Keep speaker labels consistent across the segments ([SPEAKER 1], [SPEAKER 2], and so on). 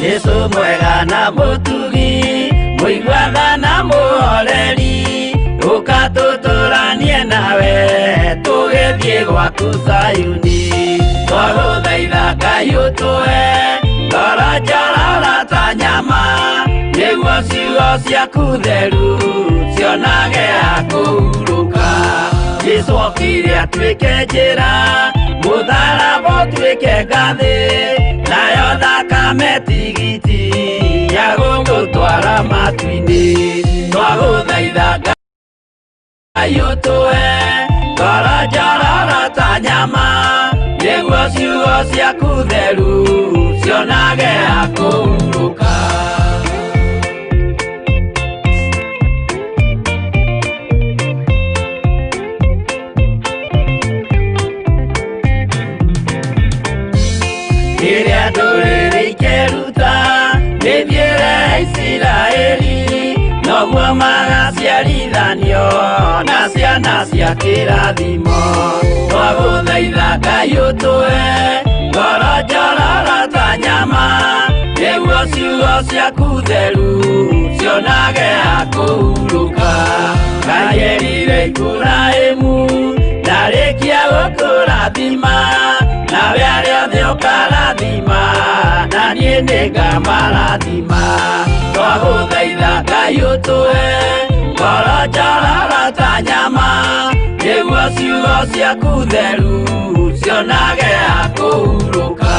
[SPEAKER 1] Yesu mwega na mutugi muigwatha na muhoreri ukatuturanie nawe tugithie gwaku Sayuni twaguthaitha Ngai utue ngoro njororo ta nyama niguo ciugo ciaku theru cionage ha kũhurũka Yesu okire atuĩke njĩra mũtharaba ũtuĩke ngathĩ nayo thakame tigiti ya gũgũtwara matu-inĩ twagũthaitha Ngai ũtũhe ngoro njororo ta nyama nĩguo ciugo ciaku theru cionage ha kũhurũka Iria ndũrĩrĩ ikeruta nĩthiĩre Isiraeli noguo magaciarithanio na ciana cia kĩrathimo twagũthaitha Ngai ũtũhe ngoro njororo ta nyama nĩguo ciugo ciaku theru cionage ha kũhurũka Ngai erire Iburahĩmu ndarĩkia gũkũrathima nawe arĩa othe ũkarathima na niĩ nĩngamarathima twagũthaitha Ngai ũtũhe ngoro njororo ta nyama nĩguo ciugo ciaku theru cionage ha kũhurũka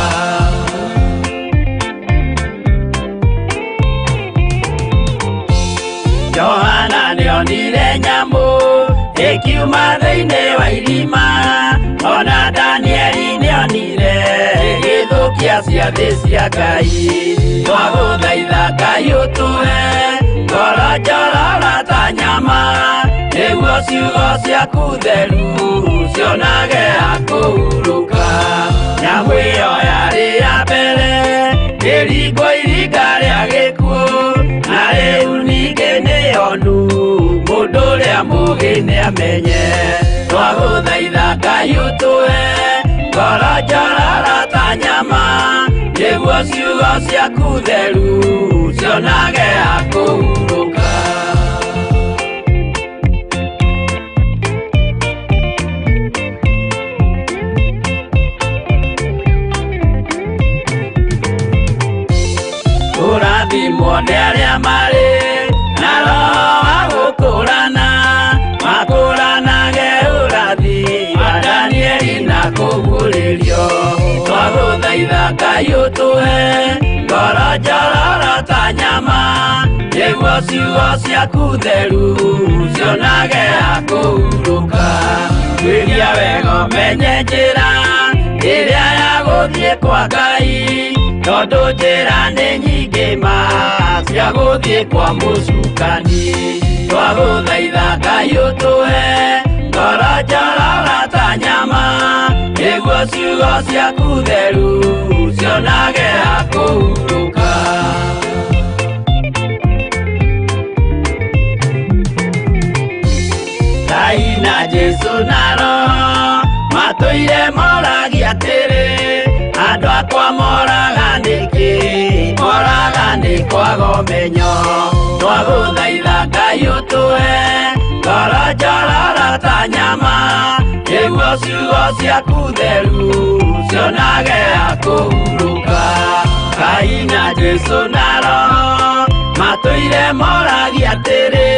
[SPEAKER 1] Johana nĩonire nyamũ ĩkiuma thĩinĩ wa irima ona Danieli nĩonire gĩthũkia ciathĩ cia Ngai twagũthaitha Ngai ũtũhe ngoro njororo ta nyama nĩguo ciugo ciaku theru cionage ha kũhurũka nyamũ ĩyo yarĩ ya mbere ĩringwo iringa rĩa gĩkuũ na rĩu ningĩ nĩyonu mũndũ ũrĩa mũũgĩ nĩamenye twagũthaitha Ngai ũtũhe ngoro njororo ta nyama nĩguo ciugo ciaku theru cionage ha kũhurũka Ũrathimwo nĩ arĩa marĩ na roho wa gũkũũrana makũũranage ũrathi wa Danieli na kũguũrĩrio twagũthaitha Ngai ũtũhe ngoro njororo ta nyama nĩguo ciugo ciaku theru cionage ha kũhurũka Wĩria wega ũmenye njĩra ĩrĩa ya gũthiĩ kwa Ngai tondũ njĩra nĩ nyingĩ ma cia gũthiĩ kwa mũcukani twagũthaitha Ngai ũtũhe ngoro njororo ta nyama nĩguo ciugo ciaku theru cionage ha kũhurũka Ngai na Jesu na Roho matũire moragia atĩrĩ andũ akwa moraga nĩkĩ moraga nĩ kwaga ũmenyo twagũthaitha Ngai ũtũhe ngoro njororo ta nyama nĩguo ciugo ciaku theru cionage ha kũhurũka Ngai na Jesu na Roho matũire moragia atĩrĩ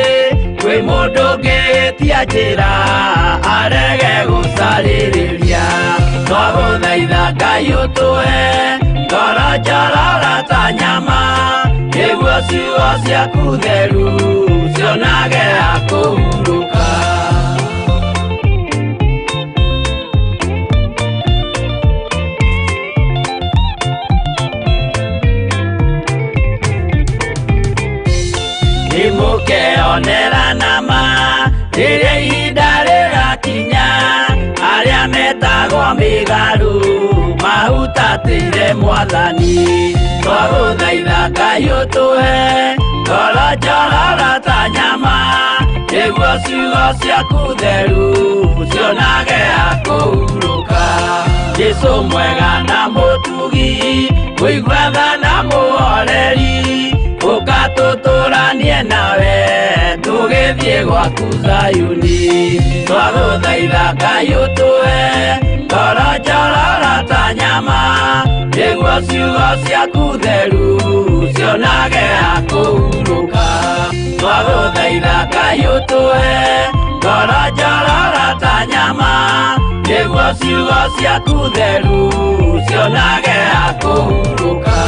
[SPEAKER 1] kwĩ mũndũ ũngĩtia njĩra arege gũcarĩrĩria twagũthaitha Ngai ũtũhe ngoro njororo ta nyama nĩguo ciugo ciaku theru cionage ha kũhurũka Nĩmũkeonera nama rĩrĩa ihinda rĩgakinya arĩa metagwo mĩgarũ mahutatĩire Mwathani twagũthaitha Ngai ũtũhe ngoro njororo ta nyama nĩguo ciugo ciaku theru cionage ha kũhurũka Yesu mwega na mũtugi mũigwatha na mũhoreri tũtũkanie nawe tũgĩthiĩ gwaku Zayuni twagũthaitha Ngai ũtũhe ngoro njororo ta nyama nĩguo ciugo ciaku theru cionage ha kũhurũka twagũthaitha Ngai ũtũhe ngoro njororo ta nyama nĩguo ciugo ciaku theru cionage ha kũhurũka.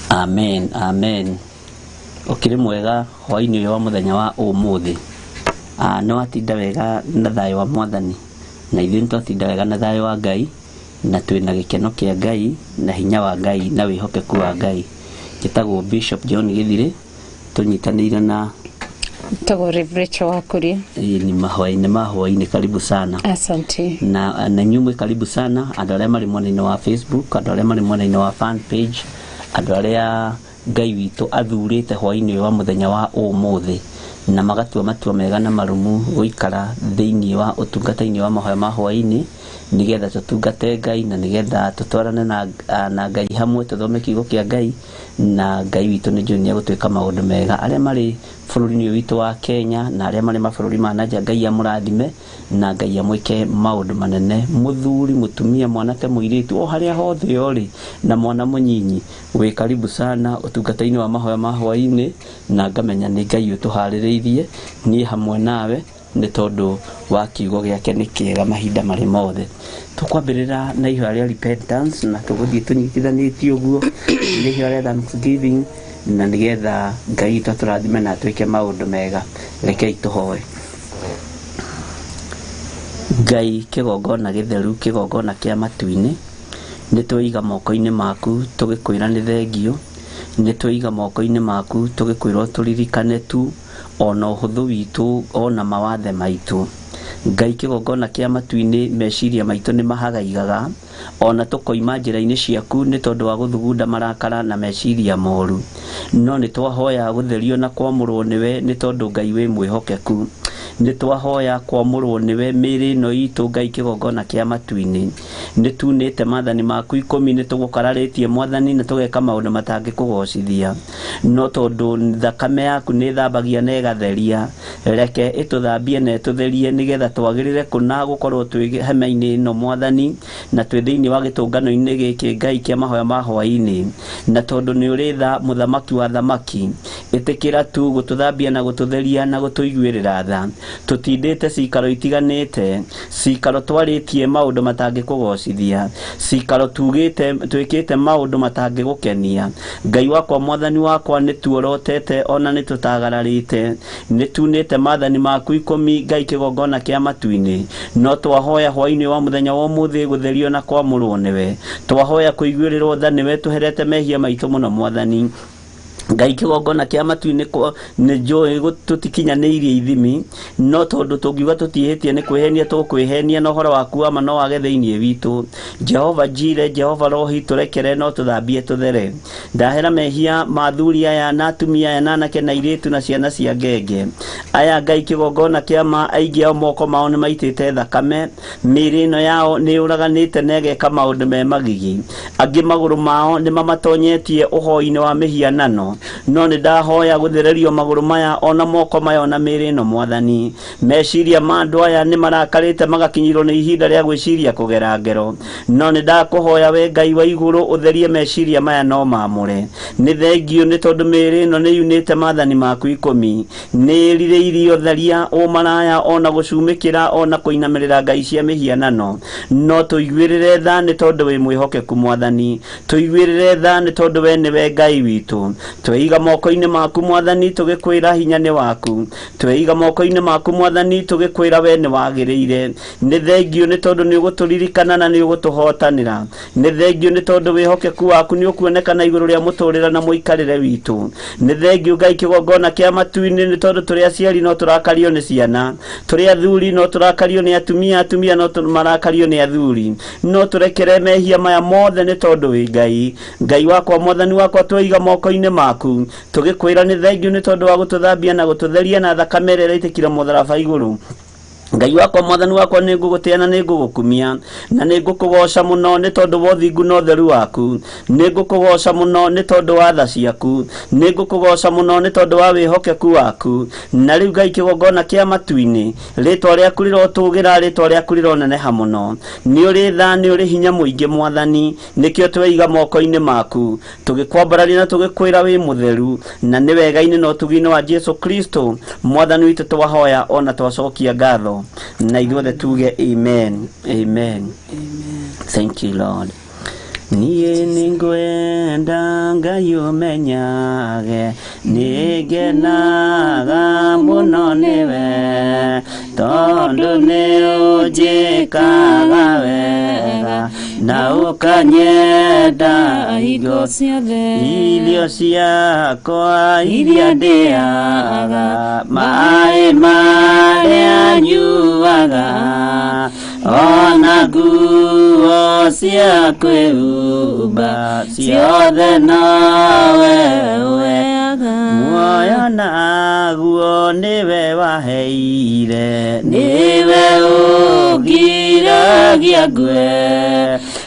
[SPEAKER 2] Amen, amen. Okire mwega hwaini wa muthenya wa umuthi. No atinda wega na thayo wa Mwathani. Na ithuĩ twatinda wega na thayo wa Ngai, na twĩna gĩkeno kĩa Ngai na hinya wa Ngai na wĩhokeku wa Ngai. Njĩtagwo Bishop John Githire, tũnyitanĩire na
[SPEAKER 3] Togore Vrecho wakuri.
[SPEAKER 2] Ni Mahwai-ni, karibu sana.
[SPEAKER 3] Asante.
[SPEAKER 2] Na nyumwe karibu sana. Andole mari mwena wa Facebook, andole mari mwena wa fan page, andole Ngai witũ athurĩte hwaĩ-inĩ wa mũthenya wa ũmũthĩ na magatua matua mega na marumu gũikara thĩinĩ wa ũtungata-inĩ wa Mahoya Ma Hwai-ni nigetha tutungate Ngai na nigetha tutwarane na Ngai hamwe tuthome kiugo kĩa Ngai na Ngai witũ nĩ njũĩ nĩegũtwĩka maũndũ mega arĩa marĩ bũrũri-inĩ witũ wa Kenya na arĩa marĩ mabũrũri ma nanja Ngai amũrathime na Ngai amwĩke maũndũ manene mũthuri mũtumia mwanake mũirĩtu o harĩa hothe ũrĩ na mwana mũnyinyi wĩ karibu sana ũtungata-inĩ wa Mahoya Ma Hwai-ni na ngamenya nĩ Ngai ũtũharĩrĩirie niĩ hamwe nawe nĩ tondũ wa kiugo gĩake nĩ kĩega mahinda marĩ mothe tukwambĩrĩra na ihoya rĩa repentance na tũgũthiĩ tũnyitithanĩtie ũguo nĩ ihoya rĩa thanksgiving na nigetha Ngai tũrathime na twĩke maũndũ mega rekei tũhoe. Ngai kĩgongona gĩtheru kĩgongona kĩa matu-inĩ nĩ twĩiga moko-inĩ maku tũgĩkwĩra nĩ thengio nĩ twĩiga moko-inĩ maku tũgĩkwĩra tũririkane tu ona ũhũthũ witũ ona mawathe maitũ. Ngai kĩgongona kĩa matu-inĩ meciria maitũ nĩ mahagaigaga ona tũkoima njĩra-inĩ ciaku nĩ tondũ wa gũthugunda marakara na meciria moru no nĩ twahoya gũtherio na kwamũrwo nĩwe nĩ tondũ Ngai wĩ mwĩhokeku nĩ twahoya kwamũrwo nĩwe mĩĩrĩ ĩno itũ Ngai kĩgongona kĩa matu-inĩ nĩ tunĩte maathani maku 10 nĩ tũgũkararĩtie mwathani na tũgeka maũndũ matangĩkũgocithia no tondũ thakame yaku nĩ thambagia na ĩgatheria reke ĩtũthambie na ĩtũtherie nĩgetha twagĩrĩre kũna gũkorwo twĩ hema-inĩ ĩno mwathani na twĩ thĩinĩ wa gĩtũngano-inĩ gĩkĩ Ngai kĩa Mahoya Ma Hwai-ni na tondũ nĩ ũrĩ tha mũthamaki wa thamaki ĩtĩkĩra tu gũtũthambia na gũtũtheria na gũtũiguĩrĩra tha tutindĩte cikaro itiganĩte cikaro twarĩtie maũndũ matangĩkũgocithia cikaro twĩkĩte maũndũ matangĩgũkenia Ngai wakwa mwathani wakwa nĩ tuorotete ona nĩ tũtagararĩte nĩ tunĩte maathani maku 10 Ngai kĩgongona kĩa matu-inĩ no twahoya hwaĩ-inĩ wa mũthenya wa ũmũthĩ gũtherio na kwamũrwo nĩwe twahoya kũiguĩrĩrwo tha nĩwe tũherete mehia maitũ mũno mwathani Ngai kĩgongona kĩa matu-inĩ nĩ njũĩ tũtikinyanĩirie ithimi no tondũ tũngiuga tũtiĩhĩtie nĩ kwĩhenia tũkwĩhenia na ũhoro waku wa ma no wage thĩinĩ witũ Jehova Jire Jehova Rohi tũrekere no tũthambie tũthere ndahera mehia mathuri aya na atumia aya na anake na airĩtu na ciana cia ngenge aya Ngai kĩgongona kĩa ma aingĩ ao moko mao nĩ maitĩte thakame mĩĩrĩ ĩno yao nĩ ũraganĩte na ĩgeka maũndũ me magigi angĩ magũrũ mao nĩ mamatonyetie ũhoi-inĩ wa mĩhianano no nĩ ndahoya gũthererio magũrũ maya ona moko maya ona mĩĩrĩ ĩno mwathani meciria ma andũ aya nĩ marakarĩte magakinyirwo nĩ ihinda rĩa gwĩciria kũgera ngero no nĩ ndakũhoya we Ngai wa igũrũ ũtherie meciria maya no maamũre nĩ thengio nĩ tondũ mĩĩrĩ ĩno nĩ yunĩte maathani maku 10 nĩ rirĩirio tharia ũmaraya ona gũcumĩkĩra ona kũinamĩrĩra ngai cia mĩhianano no tũiguĩrĩre tha nĩ tondũ wĩ mwĩhokeku mwathani tũiguĩrĩre tha nĩ tondũ we nĩwe Ngai witũ tweiga moko-inĩ maku mwathani tũgĩkwĩra hinya nĩ waku tweiga moko-inĩ maku mwathani tũgĩkwĩra we nĩ wagĩrĩire nĩ thengio nĩ tondũ nĩ ũgũtũririkana na nĩ ũgũtũhotanĩra nĩ thengio nĩ tondũ wĩhokeku waku nĩ ũkuonekana igũrũ rĩa mũtũrĩre na mũikarĩre witũ nĩ thengio Ngai kĩgongona kĩa matu-inĩ nĩ tondũ tũrĩ aciari no tũrakario nĩ ciana tũrĩ athuri no tũrakario nĩ atumia atumia no marakario nĩ athuri no tũrekere mehia maya mothe nĩ tondũ wĩ Ngai Ngai wakwa mwathani wakwa tweiga moko-inĩ maku tũgĩkwĩra nĩ thengio nĩ tondũ wa gũtũthambia na gũtũtheria na thakame ĩrĩa ĩitĩkire mũtharaba igũrũ Ngai wakwa mwathani wakwa nĩ ngũgũtĩa na nĩ ngũgũkumia na nĩ ngũkũgoca mũno nĩ tondũ wa ũthingu na ũtheru waku nĩ ngũkũgoca mũno nĩ tondũ wa tha ciaku nĩ ngũkũgoca mũno nĩ tondũ wa wĩhokeku waku na rĩu Ngai kĩgongona kĩa matu-inĩ rĩtwa rĩaku rĩrotũgĩra rĩtwa rĩaku rĩroneneha mũno nĩ ũrĩ tha nĩ ũrĩ hinya mũingĩ mwathani nĩkĩo tweiga moko-inĩ maku tũgĩkwambararia na tũgĩkwĩra wĩ mũtheru na nĩ wega-inĩ na ũtugi-inĩ wa Jesu Kristo mwathani witũ twahoya ona twacokia ngatho na ithuothe tuge amen amen thank you Lord niĩ nĩngwenda Ngai ũmenyage nĩngenaga mũno nĩwe tondũ nĩ ũnjĩkaga wega na ukanyenda hingo ciothe irio ciakwa iria ndĩaga maĩ marĩa nyuaga ona nguo cia kwĩhumba ciothe nowe weaga muoyo naguo nĩwe waheire nĩwe ũngiragia ngue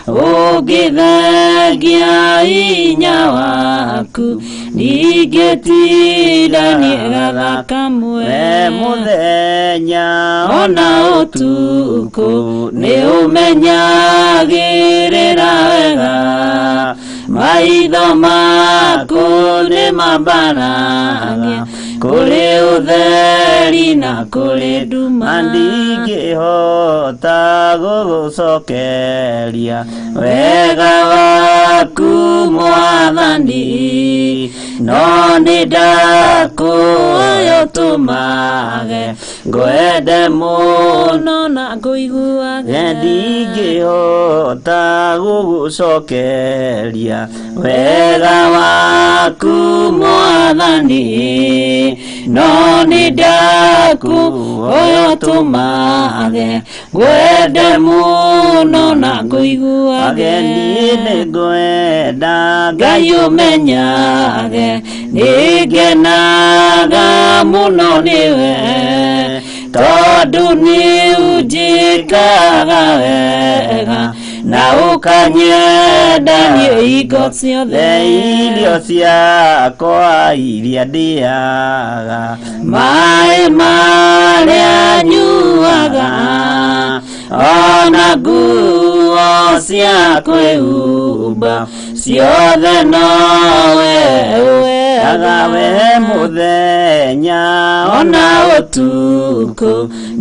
[SPEAKER 2] ũngĩthengia hinya waku ningĩtinda gathakamwe we mũthenya ona ũtukũ nĩ ũmenyagĩrĩra wega maitho maku nĩ mambaragia kũrĩ ũtheri na kũrĩ nduma ndingĩhota gũgũcokeria wega waku Mwathani no nĩ ndakũhoya ũtũmage ngwende mũno na ngũiguage ndingĩhota gũgũcokeria wega waku Mwathani no nĩ ndakũhoya ũtũmage ngwende mũno na ngũiguage niĩ nĩ ngwenda Ngai ũmenyage nĩngenaga mũno nĩwe tondũ nĩũnjĩkaga wega na ũkanyenda niĩ hingo ciothe irio ciakwa iria ndĩaga maĩ marĩa nyuaga ona nguo cia kwĩhumba ciothe nowe weaga we mũthenya ona ũtukũ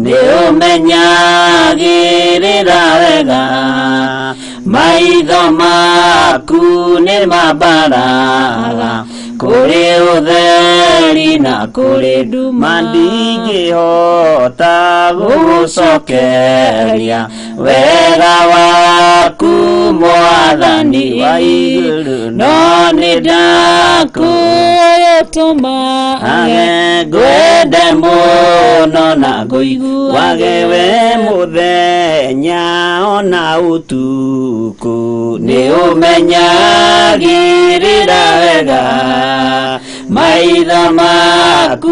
[SPEAKER 2] nĩ ũmenyagĩrĩra wega maitho maku nĩ mambaraga kũrĩ ũtheri na kũrĩ nduma ndingĩhota gũgũcokeria wega waku Mwathani wa igũrũ no nĩ ndakũhoya ũtũmage ngwende mũno na ngũiguage we mũthenya ona ũtukũ nĩ ũmenyagĩrĩra wega maitho maku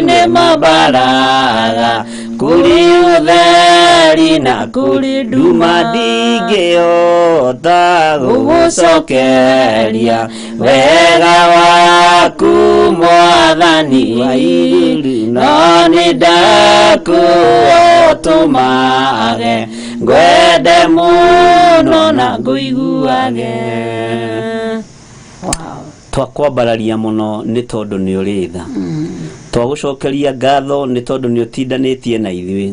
[SPEAKER 2] nĩ mambaraga kũrĩ ũtheri na kũrĩ nduma ndingĩhota gũgũcokeria wega waku Mwathani wa igũrũ no nĩ ndakũhoya ũtũmage ngwende mũno na ngũiguage twakwambararia muno nĩ tondũ nĩ ũrĩ tha twagũcokeria ngatho nĩ tondũ nĩ ũtindanĩtie na ithuĩ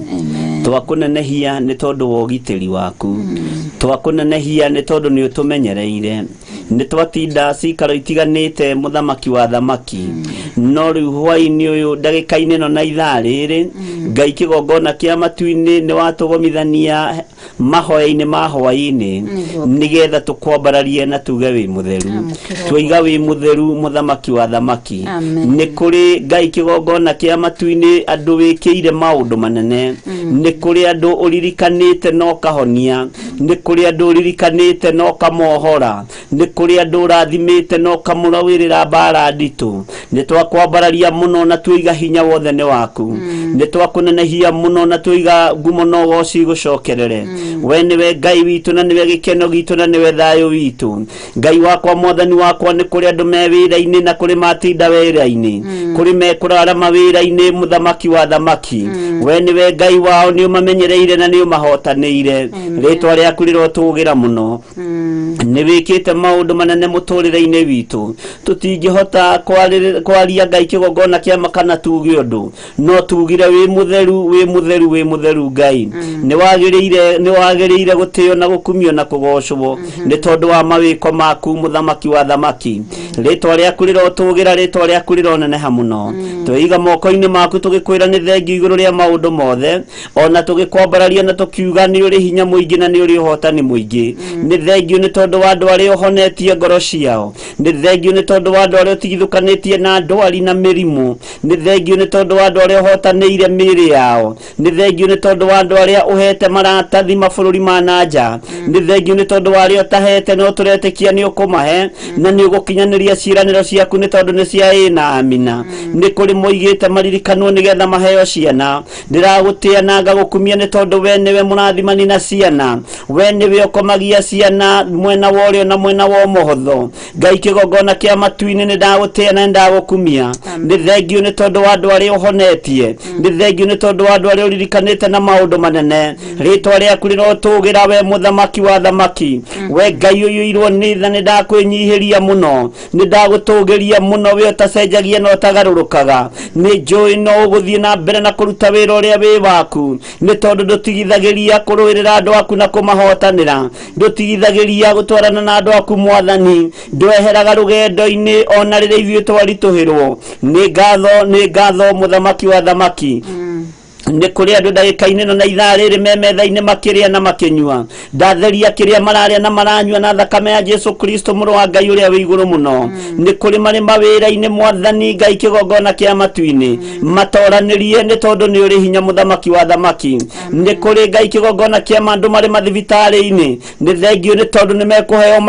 [SPEAKER 2] twakũnenehia nĩ tondũ wa ũgitĩri waku twakũnenehia nĩ tondũ nĩ ũtũmenyereire nĩ twatinda cikaro itiganĩte mũthamaki wa thamaki no rĩu hwaĩ-inĩ ũyũ ndagĩka-inĩ ĩno na ithaa rĩrĩ Ngai kĩgongona kĩa matu-inĩ nĩ watũgomithania mahoya-inĩ ma hwaĩ-inĩ nĩgetha tũkwambararie na tuge wĩ mũtheru twaiga wĩ mũtheru mũthamaki wa thamaki nĩ kũrĩ Ngai kĩgongona kĩa matu-inĩ andũ wĩkĩire maũndũ manene nĩ kũrĩ andũ ũririkanĩte no kahonia nĩ kũrĩ andũ ũririkanĩte no kamohora nĩ kũrĩ andũ ũrathimĩte no kamũrawĩrĩra mbara nditũ nĩ twakwambararia mũno na twaiga hinya wothe nĩ waku nĩ twakũnenehia mũno na twaiga ngumo no woci gũcokerere we nĩwe Ngai witũ na nĩwe gĩkeno gitũ na nĩwe thayũ witũ Ngai wakwa Mwathani wakwa nĩ kũrĩ andũ me wĩra-inĩ na kũrĩ matinda wĩra-inĩ kũrĩ mekũrara mawĩra-inĩ mũthamaki wa thamaki we nĩwe Ngai wao nĩ ũmamenyereire na nĩ ũmahotanĩire rĩtwa rĩaku rĩrotũgĩra mũno nĩ wĩkĩte maũndũ manene mũtũrĩre-inĩ witũ tũtingĩhota kwaria Ngai kĩgongona kĩa makana tuge ũndũ no tugire wĩ mũtheru Ngai nĩ wagĩrĩire gũtĩo na gũkumio na kũgocwo nĩ tondũ wa mawĩko maku mũthamaki wa thamaki ritwa rĩaku rĩrotũgĩra ritwa rĩaku rĩroneneha mũno twĩiga moko-inĩ maku tũgĩkwĩra nĩ thengiũ igũrũ rĩa maũndũ mothe ona tũgĩkwambararia na tũkiuga nĩ ũrĩ hinya mũingĩ na nĩ ũrĩ ũhotani mũingĩ nĩ thengiũ nĩ tondũ wa andũ arĩa ũhonetie ngoro ciao nĩ thengiũ nĩ tondũ wa andũ arĩa ũtigithũkanĩtie na ndwari na mĩrimũ nĩ thengiũ nĩ tondũ wa andũ arĩa ũhotanĩire mĩĩrĩ yao nĩ thengiũ nĩ tondũ wa andũ arĩa ũhete maratathi mabũrũri ma nanja nĩ thengiũ nĩ tondũ wa arĩa ũtahete no tũretĩkia nĩ ũkũmahe na nĩ ũgũkinyanĩria ciĩranĩro ciaku nĩ tondũ nĩ cia ĩ na amina nĩ kũrĩ moigĩte maririkanwo nĩgetha maheo ciana ndĩragũtĩa na ngagũkumia nĩ tondũ we nĩwe mũrathimani na ciana we nĩwe ũkomagia ciana mwena wa ũrĩo na mwena wa ũmotho Ngai kĩgongona kĩa matu-inĩ nĩ ndagũtĩa na ndagũkumia nĩ thengiũ nĩ tondũ wa andũ arĩa ũhonetie nĩ thengiũ nĩ tondũ wa andũ arĩa ũririkanĩte na maũndũ manene rĩtwa rĩaku rĩrotũgĩra we mũthamaki wa thamaki we Ngai ũiyũirwo nĩ tha nĩ ndakwĩnyihĩria mũno nĩ ndagũtũgĩria mũno we ũtacenjagia na ũtagarũrũkaga nĩ njũĩ no ũgũthiĩ na mbere na kũruta wĩra ũrĩa wĩ waku nĩ tondũ ndũtigithagĩria kũrũĩrĩra andũ aku na kũmahotanĩra ndũtigithagĩria gũtwarana na andũ aku mwathani ndweheraga rũgendo-inĩ ona rĩrĩa ithuĩ twaritũhĩrwo nĩ ngatho mũthamaki wa thamaki nĩ kũrĩ andũ ndagĩka-inĩ ĩno na ithaa rĩrĩ me metha-inĩ makĩrĩa na makĩnyua ndatheria kĩrĩa mararĩa na maranyua na thakame ya Jesu Kristo mũrũ wa Ngai ũrĩa wĩ igũrũ mũno nĩ kũrĩ marĩ mawĩra-inĩ mwathani Ngai kĩgongona kĩa matu-inĩ matoranĩrie nĩ tondũ nĩ ũrĩ hinya mũthamaki wa thamaki nĩ kũrĩ Ngai kĩgongona kĩa andũ marĩ mathibitarĩ-inĩ nĩ thengiũ nĩ tondũ nĩ mekũheo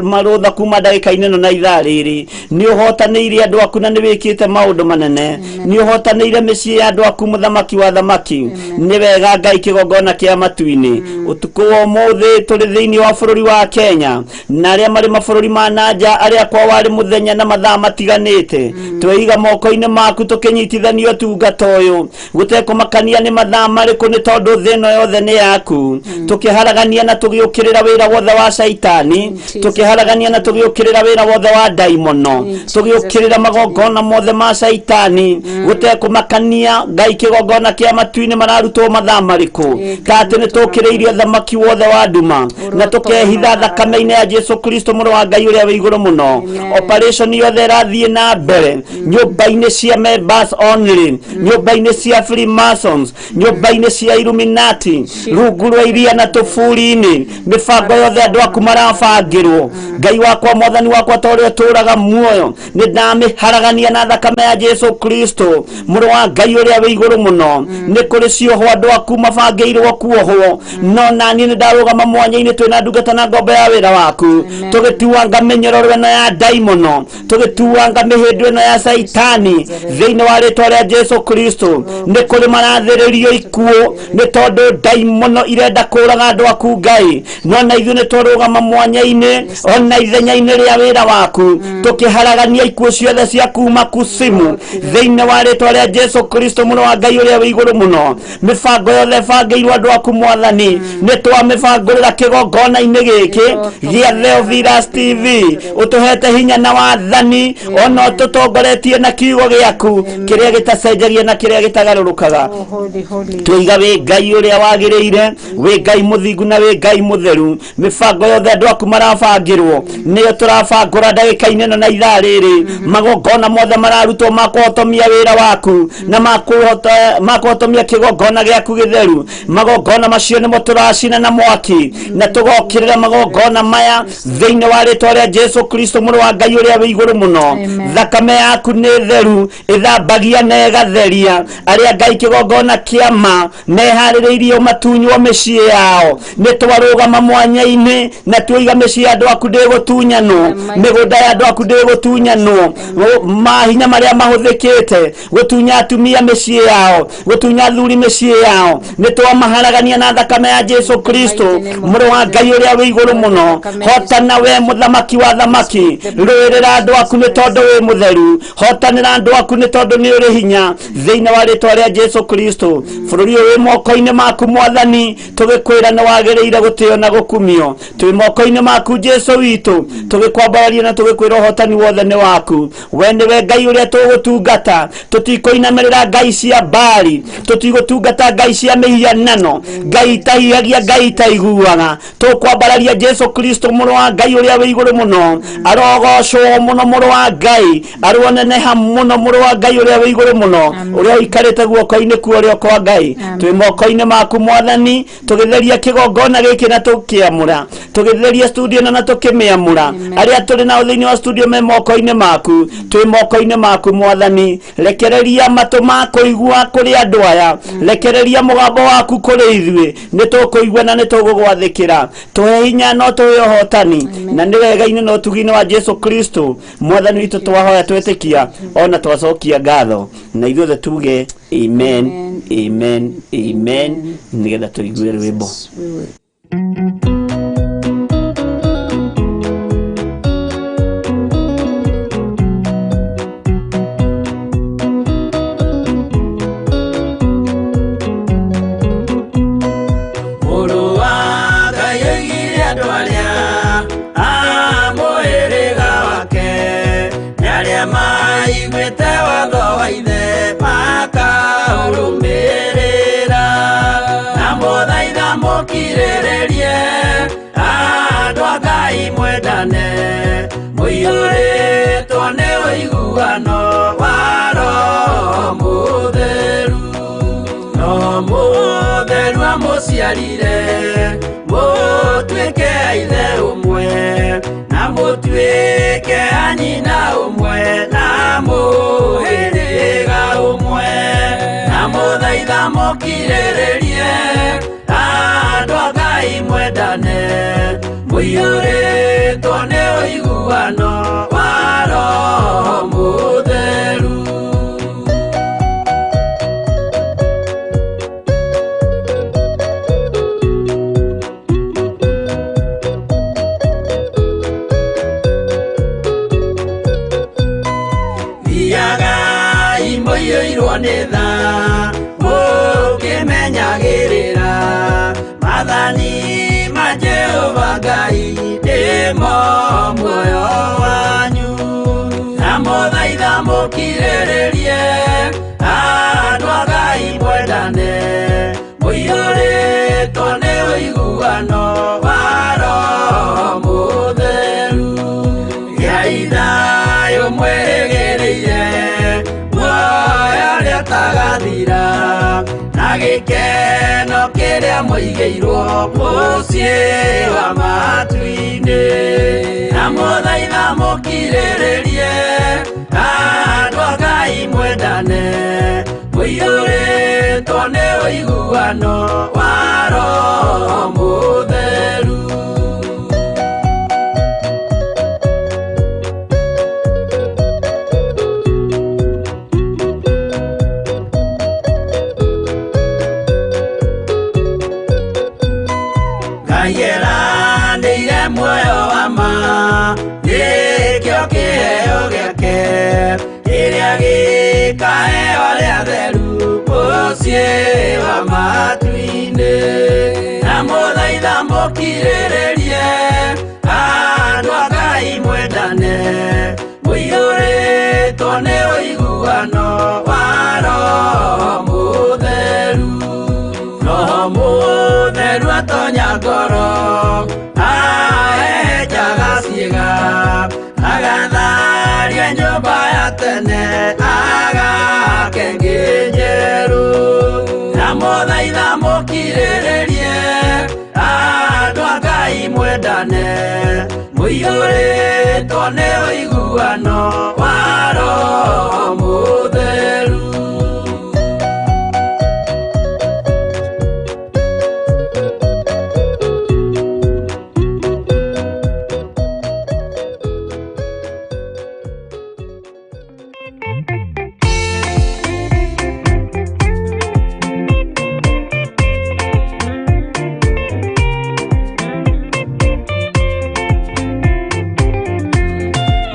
[SPEAKER 2] marũtha kuma ndagĩka-inĩ ĩno na ithaa rĩrĩ nĩ ũhotanĩire andũ aku na nĩ wĩkĩte maũndũ manene nĩ ũhotanĩire mĩciĩ ya andũ aku mũthamaki wa thamaki nĩ wega Ngai kĩgongona kĩa matu-inĩ ũtukũ wa ũmũthĩ tũrĩ thĩinĩ wa bũrũri wa Kenya na arĩa marĩ mabũrũri ma nanja arĩa kwa warĩ mũthenya na mathaa matiganĩte twĩiga moko-inĩ maku tũkĩnyitithania ũtungata ũyũ gũtekũmakania nĩ mathaa marĩkũ nĩ tondũ thĩ ĩno yothe nĩ yaku tũkĩharagania na tũgĩũkĩrĩra wĩra wothe wa caitani tũkĩharagania na tũgĩũkĩrĩra wĩra wothe wa ndaimono tũgĩũkĩrĩra magongona mothe ma caitani gũtekũmakania Ngai kĩgongona kĩa matu-inĩ mararutwo mathaa marĩkũ ta atĩ nĩ tũkĩrĩirie thamaki wothe wa nduma na tũkehitha thakame-inĩ ya Jesu Kristo mũrũ wa Ngai ũrĩa wĩ igũrũ mũno operation yothe ĩrathiĩ na mbere nyũmba-inĩ cia members only nyũmba-inĩ cia Freemasons nyũmba-inĩ cia Illuminati rungu rwa iria na tũburi-inĩ mĩbango yothe andũ aku marabangĩrwo Ngai wakwa mwathani wakwa ta ũrĩa ũtũũraga muoyo nĩ ndamĩharagania na thakame ya Jesu Kristo mũrũ wa Ngai ũrĩa wĩ igũrũ mũno nĩ kũrĩ cioho andũ aku mabangĩirwo kuohwo no naniĩ nĩ ndarũgama mwanya-inĩ twĩna ndungata na ngombo ya wĩra waku tũgĩtuanga mĩnyororo ĩno ya ndaimono tũgĩtuanga mĩhĩndo ĩno ya caitani thĩinĩ wa rĩtwa rĩa Jesu Kristo nĩ kũrĩ marathĩrĩrio ikuũ nĩ tondũ ndaimono irenda kũraga andũ aku Ngai no na ithuĩ nĩ twarũgama mwanya-inĩ ona ithenya-inĩ rĩa wĩra waku tũkĩharagania ikuũ ciothe cia kuma kusimu thĩinĩ wa rĩtwa rĩa Jesu Kristo mũrũ wa Ngai ũrĩa wĩ igũrũ mũno mĩbango yothe bangĩirwo andũ aku mwathani nĩ twamĩbangũrĩra kĩgongona-inĩ gĩkĩ gĩa Theophilus TV ũtũhete hinya na wathani ona ũtũtongoretie na kiugo gĩaku kĩrĩa gĩtacenjagia na kĩrĩa gĩtagarũrũkaga tũiga wĩ Ngai ũrĩa wagĩrĩire wĩ Ngai mũthingu na wĩ Ngai mũtheru mĩbango yothe andũ aku marabangĩrwo nĩyo tũrabangũra ndagĩka-inĩ ĩno na ithaa rĩrĩ magongona mothe mararutwo makũhotomia wĩra waku na makũhotomia kĩgongona gĩaku gĩtheru magongona macio nĩmo tũracina na mwaki na tũgokĩrĩra magongona maya thĩinĩ wa rĩtwa rĩa Jesu Kristo mũrũ wa Ngai ũrĩa wĩ igũrũ mũno thakame yaku nĩ theru ĩthambagia na ĩgatheria arĩa Ngai kĩgongona kĩama meharĩrĩirie matunywo mĩciĩ yao nĩ twarũgama mwanya-inĩ na tuiga mĩciĩ ya andũ aku ndĩgũtunyanwo mĩgũnda ya andũ aku ndĩgũtunyanwo mahinya marĩa mahũthĩkĩte gũtunya atumia mĩciĩ yao gũtunya athuri mĩciĩ yao nĩ twamaharagania na thakame ya Jesu Kristo mũrũ wa Ngai ũrĩa wĩ igũrũ mũno hotana we mũthamaki wa thamaki rũĩrĩra andũ aku nĩ tondũ wĩ mũtheru hotanĩra andũ aku nĩ tondũ nĩ ũrĩ hinya thĩinĩ wa rĩtwa rĩa Jesu Kristo bũrũri ũyũ wĩ moko-inĩ maku mwathani tũgĩkwĩra nĩ wagĩrĩire gũtĩo na gũkumio twĩ moko-inĩ maku Jesu witũ tũgĩkwambararia na tũgĩkwĩra ũhotani wothe nĩ waku we nĩwe Ngai ũrĩa tũgũtungata tũtikũinamĩrĩra ngai cia Baali
[SPEAKER 4] tutigutungata ngai cia mihianano ngai tahiagia ngai taiguaga tukwambararia Jesu Kristo muru wa ngai uria wi iguru muno arogocwo muno muru wa ngai aruoneneha muno muru wa ngai uria wi iguru muno uria ikarite guoko-ini ku uria kwa ngai twi moko-ini maku mwathani tugitheria kigongona giki na tukiamura tugitheria studio na tukimiamura aria turi na thiini wa studio me moko-ini maku twi moko-ini maku mwathani rekereria matu makuigua kuri andu aya rekereria mugambo waku kuri ithue nitukuigua na nitugugwathikira tuhe hinya no tuhe hotani na ni wega-ini no tugine wa Jesu Kristo mwathani witu twahoya twetikia ona twacokia ngatho na ithuothe tuge amen amen amen nigetha tuigue rwimbo
[SPEAKER 1] Musiarire mutwike aithe umwe na mutwike anyina umwe na muhiriga umwe na muthaitha mukirirerie andu a Ngai mwendane muiyuritwo ni uiguano wa Roho Mutheru. Nitha mukimenyagirira mathani ma Jehova Ngai ndimo muoyo wanyu na muthaitha mukirirerie andu a Ngai mwendane muiyuritwo ni uiguano wa Roho Mutheru Ngai thayu mwirigiriire tagathira na gikeno kiria muigeirwo mucii wa matu-ini na muthaitha mukirirerie andu a Ngai mwendane muiyuritwo ni uiguano wa Roho Mutheru. Gikaheo ria theru mucii wa matu-ini na muthaitha mukirirerie andu a Ngai mwendane muiyuritwo ni uiguano wa Roho Mutheru. Roho Mutheru atonya ngoro ahejaga ciiga agatharia nyumba ya tene agakenge njeru na muthaitha mukirirerie andu a Ngai mwendane muiyuritwo ni uiguano wa Roho Mutheru.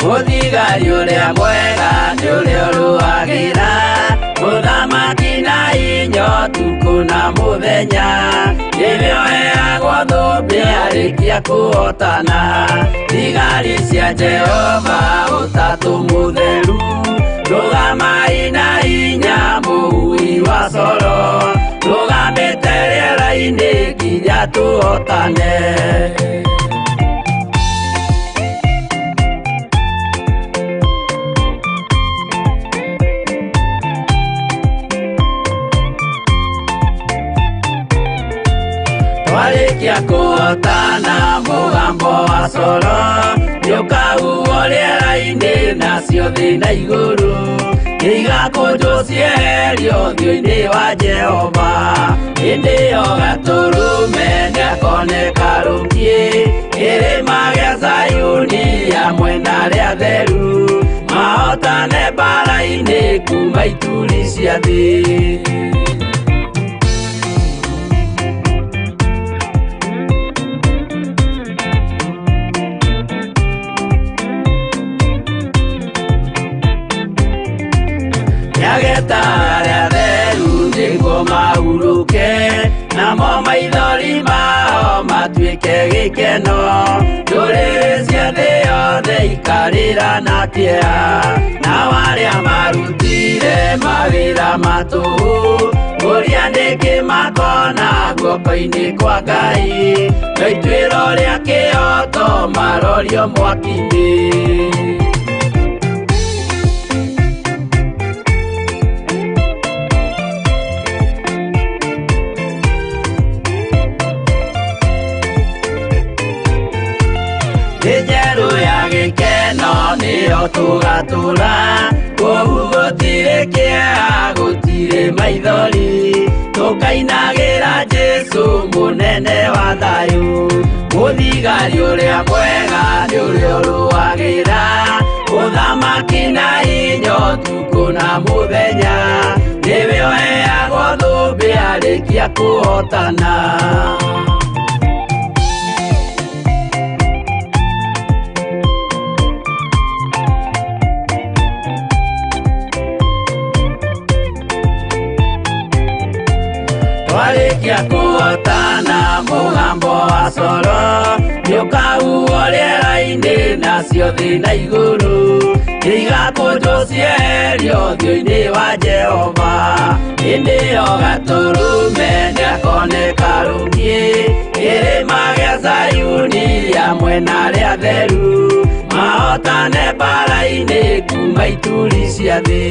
[SPEAKER 1] Muthigari uria mwega ni uria uruagira muthamaki na inyo tuku na muthenya nĩwe ũheagwo thũmbĩ arĩkia kuhotana thigari cia Jehova ũtatũ mũtheru rũgamai na hinya mũhui wa Solomoni. rĩera-inĩ nginya tũhotane. Twarĩkia kũhotana mũgambo wa coro nĩũkahuhwo rĩera-inĩ nacio thĩ na igũrũ igakũnjwo cieherio ũthiũ-inĩ wa Jehova. Hĩndĩ ĩyo Gatũrũme nĩakoneka rũngiĩ kĩrĩma gĩa Zayuni hamwe na arĩa atheru mahotane mbara-inĩ kuma ituri cia thĩ. Nyageta arĩa atheru nĩguo mahurũke, namo maithori mao matuĩke gĩkeno. Ndũrĩrĩ cia thĩ yothe ikarĩra na kĩeha, nao arĩa marutire mawĩra matũhũ ũrĩa nĩngĩ makona guoko-inĩ kwa Ngai. Na ituĩro rĩa kĩhoto marorio mwaki-inĩ. Njerũ ya gĩkeno nĩyo tũgatũra, kũu gũtirĩ kĩeha gũtirĩ maithori. Tũkainagĩra Jesũ mũnene wa thayũ, mũthigari ũrĩa mwega nĩ ũrĩa ũrũagĩra ũthamaki na hinya ũtukũ na mũthenya. Nĩwe ũheagwo thũmbĩ arĩkia kũhotana. Twarĩkia kũhotana mũgambo wa coro nĩũkahuhwo rĩera-inĩ nacio thĩ na igũrũ igakũnjwo cieherio ũthiũ-inĩ wa Jehova. Hĩndĩ ĩyo Gatũrũme nĩakoneka rũngiĩ kĩrĩma gĩa Zayuni hamwe na arĩa atheru mahotane mbara-inĩ kuma ituri cia thĩ.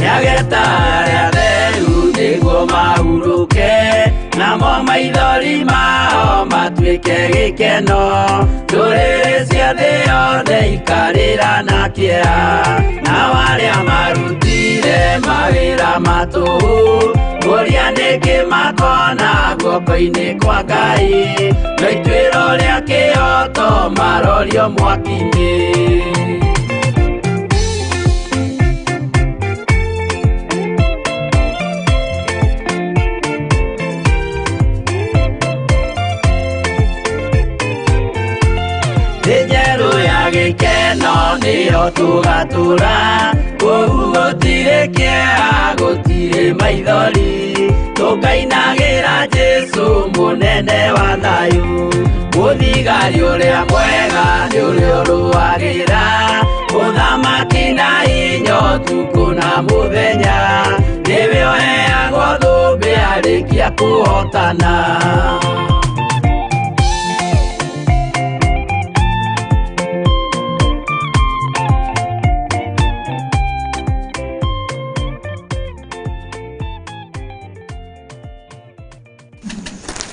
[SPEAKER 1] Nyageta arĩa atheru nĩguo mahurũke, namo maithori mao matuĩke gĩkeno. Ndũrĩrĩ cia thĩ yothe ikarĩra na kĩeha, nao arĩa marutire mawĩra matũhũ ũrĩa nĩngĩ makona guoko-inĩ kwa Ngai. Na ituĩro rĩa kĩhoto marorio mwaki-inĩ. Njerũ ya gĩkeno nĩyo tũgatũra, kũu gũtirĩ kĩeha gũtirĩ maithori. Tũkainagĩra Jesũ mũnene wa thayũ, mũthigari ũrĩa mwega nĩ ũrĩa ũrũagĩra ũthamaki na hinya ũtukũ na mũthenya. Nĩwe ũheagwo thũmbĩ arĩkia kũhotana.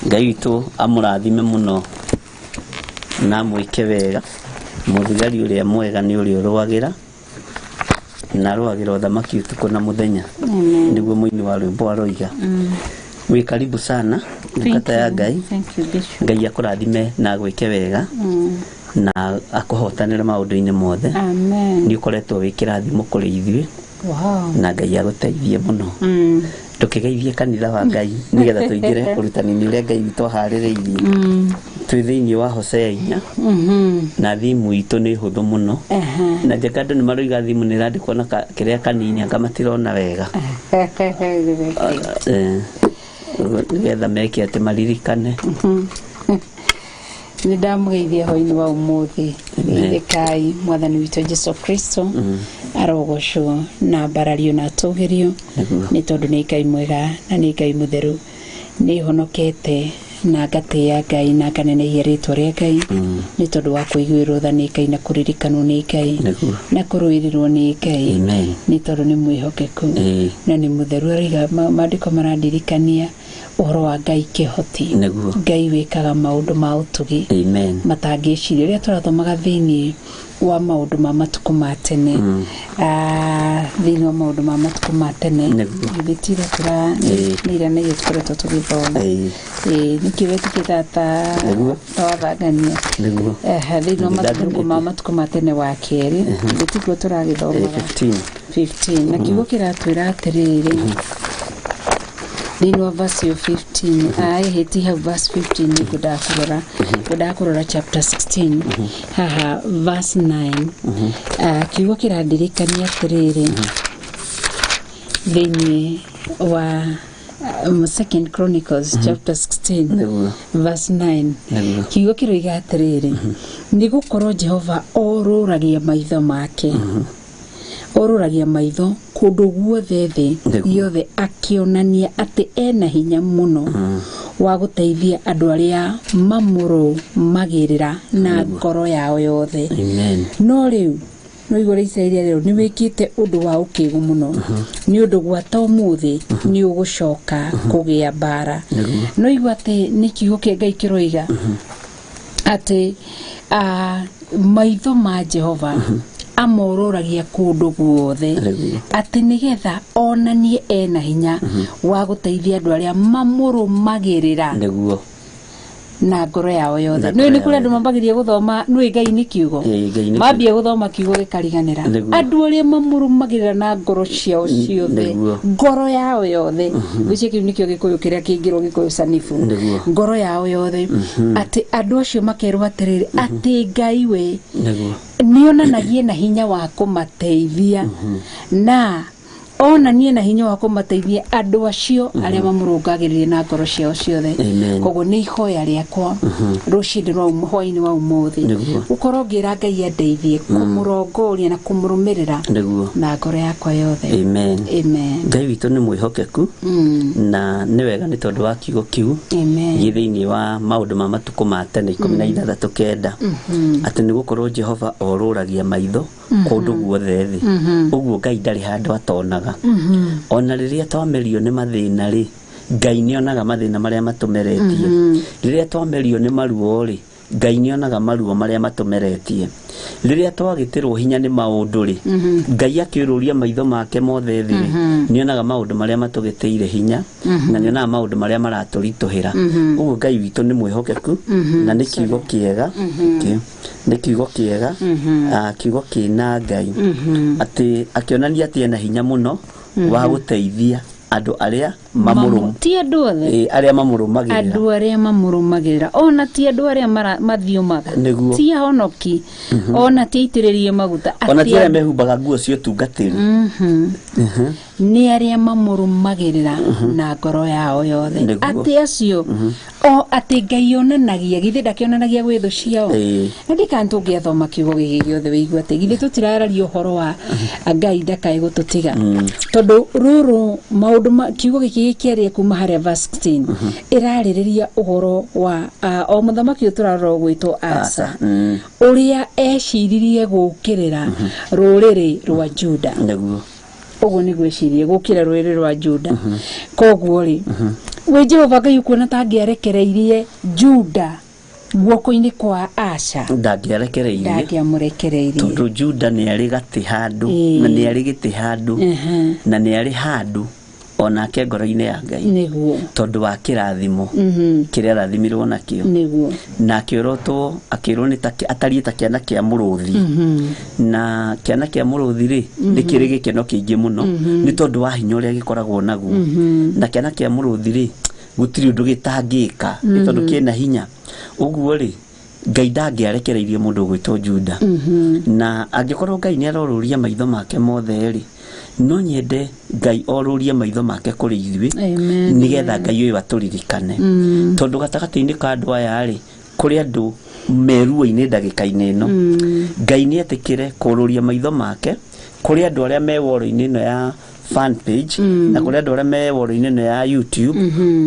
[SPEAKER 2] Ngai witũ amũrathime mũno na mwĩke wega. Mũthigari ũrĩa mwega nĩ ũrĩa ũrũagĩra na arũagĩra ũthamaki ũtukũ na mũthenya. Nĩguo mũini wa rwĩmbo aroiga. Wĩ karibu sana ndungata ya Ngai. Ngai akũrathime na gwĩke wega na akũhotanĩre maũndũ-inĩ mothe. Nĩ ũkoretwo wĩ kĩrathimo kũrĩ ithuĩ. Na Ngai agũteithie mũno. Tũkĩgeithie kanitha wa Ngai nĩgetha tũingĩre ũrutani-inĩ ũrĩa Ngai witũ aharĩrĩirie. Twĩ thĩinĩ wa Hosea 4 na thimu itũ nĩ hũthũ mũno. Na njaka andũ nĩ maroiga thimu nĩ ĩrandĩkwo na kĩrĩa kanini anga matirona wega. Nĩgetha meke atĩ maririkane.
[SPEAKER 3] nĩ ndamũgeithia hwaĩ-inĩ wa ũmũthĩ Ngai mwathani witũ Jesu Kristo arogocwo na mbarario na atũgĩrio nĩ tondũ nĩ Ngai mwega na nĩ Ngai mũtheru nĩ honokete na ngatĩĩa Ngai na nganenehia rĩtwa rĩa Ngai nĩ tondũ wa kũiguĩrwo tha nĩ Ngai na kũririkanwo nĩ Ngai na kũrũĩrĩrwo nĩ Ngai nĩ tondũ nĩ mwĩhokeku na nĩ mũtheru. Ariga maandĩko marandirikania ũhoro wa Ngai kĩhoti, Ngai wĩkaga maũndũ ma ũtugi matangĩciria. Rĩrĩa tũrathomaga thĩinĩ wa maũndũ ma Matuku ma tene, thĩinĩ wa maũndũ ma Matuku ma tene gĩthitira nĩira nĩ gĩkoretwo tũgĩthoma nĩkĩ wetĩkĩta ta wathangania thĩinĩ wa maũndũ ma Matuku ma tene wa kerĩ gĩtiguo tũragĩthomaga 15 na kiugo kĩratwĩra atĩrĩrĩ thĩinĩ wa verse 15 hĩti hau verse 15 nĩ kũrora chapter 16 haha verse 9 kiugo kĩrandirikania atĩrĩrĩ thĩinĩ wa Second Chronicles chapter 16 verse 9 kiugo kĩroiga atĩrĩrĩ nĩ gũkorwo Jehova orũragia maitho make orũragia maitho kũndũ guothe thĩ yothe akĩonania atĩ ena hinya mũno wa gũteithia andũ arĩa mamũrũmagĩrĩra na ngoro yao yothe. No rĩu no igũrũ Isiraeli rĩu nĩ wĩkĩte ũndũ wa ũkĩgu mũno nĩ ũndũ gwata ũmũthĩ nĩ ũgũcoka kũgĩa mbara. No igua atĩ nĩ kiugo kĩa Ngai kĩroiga atĩ maitho ma Jehova amorũragia kũndũ guothe atĩ nĩgetha onanie ena hinya wa gũteithia andũ arĩa mamũrũmagĩrĩra na ngoro yao yothe. Nĩ kũrĩ andũ mambagĩria gũthoma nĩ Ngai nĩ kiugo mambia gũthoma kiugo gĩkariganĩra andũ arĩa mamũrũmagĩrĩra na ngoro ciao ciothe ngoro yao yothe gũcio kiu nĩkĩo gĩkũyũ kĩrĩa kĩngĩrwo gĩkũyũ sanifu ngoro yao yothe atĩ andũ acio makerwo atĩrĩrĩ atĩ Ngai we nĩonanagie na hinya wa kũmateithia na onanie na hinya wa kũmateithia andũ acio arĩa mamũrũngagĩrĩria na ngoro ciao ciothe. Koguo nĩ ihoya rĩakwa rũcinĩ rwa hwaĩ-inĩ wa ũmũthĩ ũkorwo ngĩra Ngai andeithie kũmũrongoria na kũmũrũmĩrĩra na ngoro yakwa yothe. Amen.
[SPEAKER 2] Ngai witũ nĩ mwĩhokeku na nĩ wega nĩ tondũ wa kiugo kiu thĩinĩ wa maũndũ ma Matuku ma tene 16:9 atĩ nĩ gũkorwo Jehova orũragia maitho kũndũ guothe thĩ. Ũguo Ngai ndarĩ handũ atonaga ona rĩrĩa twamerio nĩ mathĩna rĩ Ngai nĩonaga mathĩna marĩa matũmeretie. Rĩrĩa twamerio nĩ maruo rĩ Ngai nĩonaga maruo marĩa matũmeretie. Rĩrĩa twagĩtĩrwo hinya nĩ maũndũ rĩ Ngai akĩũrũria maitho make mothe thĩ nĩonaga maũndũ marĩa matũgĩtĩire hinya na nĩonaga maũndũ marĩa maratũritũhĩra. Ũguo Ngai witũ nĩ mwĩhokeku na nĩ kiugo kĩega nĩ kiugo kĩega kiugo kĩna Ngai atĩ akĩonania atĩ ena hinya mũno wa gũteithia andũ arĩa
[SPEAKER 3] ti andũ othe
[SPEAKER 2] arĩa mamũrũmagĩrĩra
[SPEAKER 3] andũ arĩa mamũrũmagĩrĩra ona ti andũ arĩa mathiũmaga ti ahonoki ona ti aitĩrĩrie maguta
[SPEAKER 2] ona ti arĩa mehumbaga nguo cia ũtungatĩri
[SPEAKER 3] nĩ arĩa mamũrũmagĩrĩra na ngoro yao yothe atĩ acio o atĩ Ngai onanagia githĩ ndakĩonanagia gwĩ thũ ciao. Na ndikana tũngĩathoma kiugo gĩkĩ gĩothe wĩigua atĩ githĩ tũtirararia ũhoro wa Ngai ndakae gũtũtiga tondũ rũrũ maũndũ kiugo gĩkĩ gĩkĩaria kuma harĩa verse 16 ĩrarĩrĩria ũhoro wa o mũthamaki ũyũ tũrarora gwĩtwo Asa ũrĩa eciririe gũkĩrĩra rũrĩrĩ rwa Juda. Ũguo nĩ gwĩciria gũkĩra rũrĩrĩ rwa Juda. Koguo rĩ we Jehova Ngai kuona ta angĩarekereirie Juda guoko-inĩ kwa Asa ndangĩamũrekereirie
[SPEAKER 2] tondũ Juda nĩ arĩ gatĩ handũ na nĩ arĩ gĩtĩ handũ na nĩ arĩ handũ onake ngoro-inĩ ya Ngai
[SPEAKER 3] nĩguo
[SPEAKER 2] tondũ wa kĩrathimo kĩrĩa arathimirwo nakĩo
[SPEAKER 3] nĩguo
[SPEAKER 2] na akĩrwo nĩ atariĩ ta kĩana kĩa mũrũthi na kĩana kĩa mũrũthi rĩ nĩ kĩrĩ gĩkeno kĩingĩ mũno nĩ tondũ wa hinya ũrĩa gĩkoragwo naguo na kĩana kĩa mũrũthi rĩ gũtirĩ ũndũ gĩtangĩka nĩ tondũ kĩna hinya. Ũguo rĩ Ngai ndangĩarekereirie mũndũ gwĩtwo Juda na angĩkorwo Ngai nĩ arorũria maitho make mothe rĩ no nyende Ngai orũrie maitho make kũrĩ ithuĩ nĩgetha Ngai ũyũ atũririkane tondũ gatagatĩ-inĩ ka andũ aya rĩ kuri andu meruo-ini ndagika-ini ino Ngai ni etikire kururia maitho make kuri andu aria me woro-ini ino ya fan page na kuri andu aria me woro-ini ino ya YouTube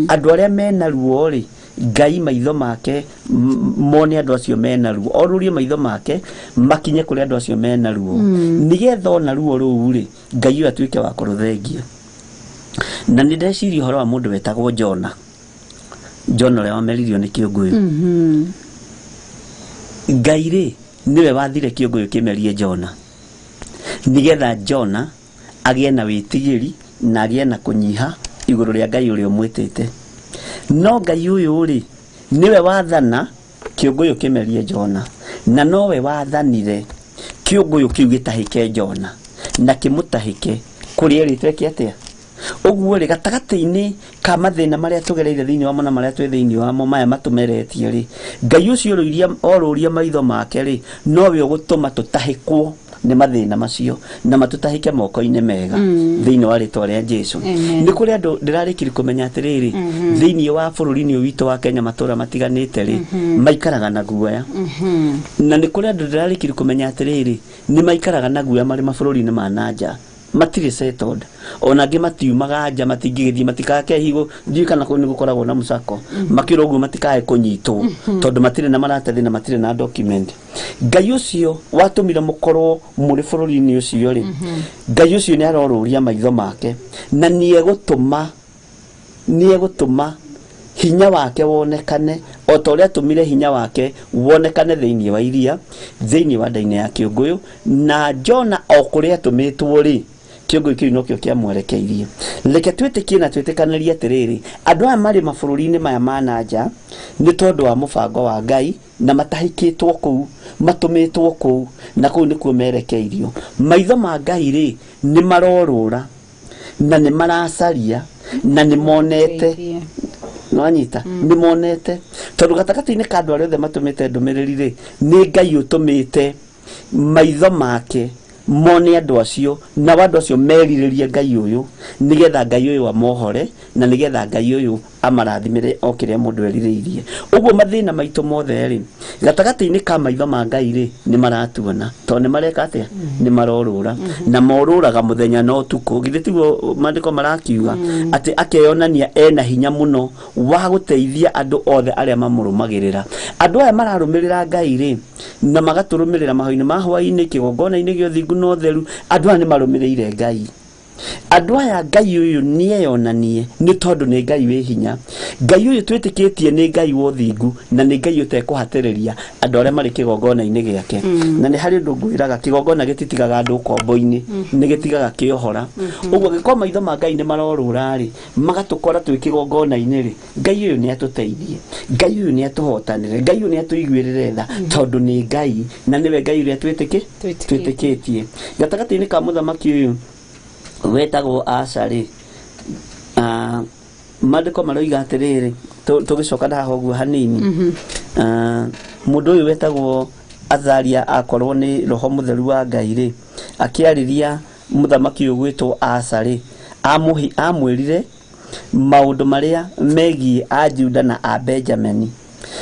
[SPEAKER 2] andu aria mena ruo ri Ngai maitho make mone andu acio mena ruo orurie maitho make makinye kuri andu acio mena ruo nigetha ona ruo ruu ri Ngai atuike wa kuruthengia na ni ndeciria horo wa mundu wetagwo Jona uria wameririo ni kiunguyu Ngai ri niwe wathire kiunguyu kimerie Jona nigetha Jona agie na witigiri na agie na kunyiha iguru ria Ngai uria umwitite no Ngai uyu ri niwe wathana kiunguyu kimerie Jona na nowe wathanire kiunguyu kiu gitahike Jona na kimutahike kuri eritwe kiatia uguo ri gatagati-ini ka mathina maria tugereire thiini wamo na maria twi thiini wamo maya matumeretie ri Ngai ucio oruria maitho make ri nowe ugutuma tutahikwo ni mathina macio na matutahike moko-ini mega thiini wa ritwa ria Jesu ni kuri andu ndirarikiri kumenya atiriri thiini wa bururi-ini witu wa Kenya matura matiganite ri maikaraga na guoya na ni kuri andu ndirarikiri kumenya atiriri ni maikaraga na guoya mari mabururi-ini ma nanja matire settled ona ngi matiumaga nja matingigithie matikake higo ndiri kana ko ni gukoragwo na musako makiro guo matikae kunyitwo tondu matire na maratathi na matire na document Ngai ucio watumire mukorwo muri bururi-ini ucio ri Ngai ucio ni aroruria maitho make na ni egutuma hinya wake wonekane o ta uria atumire hinya wake wonekane thiini wa iria thiini wa ndaine ya kiunguyu na Jona o kuria atumitwo ri kiunguyu kiu nokio kiamwerekeirie reke twitikie na twitikanirie atiriri andu aya mari mabururi-ini maya ma nanja ni tondu wa mubango wa Ngai na matahikitwo kuu matumitwo kuu na kuu nikuo merekeirio maitho ma Ngai ri ni marorura na ni maracaria na ni monete no anyita ni monete tondu gatagati-ini ka andu aria othe matumite ndumiriri ri ni Ngai utumite maitho make mone andu acio na andu acio meriririe Ngai uyu nigetha Ngai uyu amohore na nigetha Ngai uyu amarathimire o kiria mundu eririirie uguo mathina maitu mothe ri gatagati-ini ka maitho ma Ngai ri ni maratuona to ni mareka atia ni marorura na moruraga muthenya no tuko githitiguo mandiko marakiuga ati akeyonania ena hinya muno wa guteithia andu othe aria mamurumagirira andu aya mararumirira Ngai ri na magaturumirira Mahoya Ma Hwai-ni kigongona-ini gio thingu no theru andu aya ni marumirire Ngai andu aya Ngai uyu ni eyonanie ni tondu ni Ngai wi hinya Ngai uyu twitikitie ni Ngai wo thingu na ni Ngai utekuhatiriria andu aria mari kigongona-ini giake na ni hari undu ngwiraga kigongona gititigaga andu kombo-ini ni gitigaga kiohora uguo giko maitho ma Ngai ni marorura ri magatukora twi kigongona-ini ri Ngai uyu ni atuteithie Ngai uyu ni atuhotanire Ngai uyu ni atuiguirire tha tondu ni Ngai na niwe Ngai uria twitikitie gatagati-ini ka muthamaki uyu wetagwo Asa ri mandiko maroiga atiriri tugicoka naho guo hanini mundu uyu wetagwo Azaria akorwo ni roho mutheru wa Ngai ri akiariria muthamaki uyu gwitwo Asa ri amwirire maundu maria megie a Juda na a Benjamin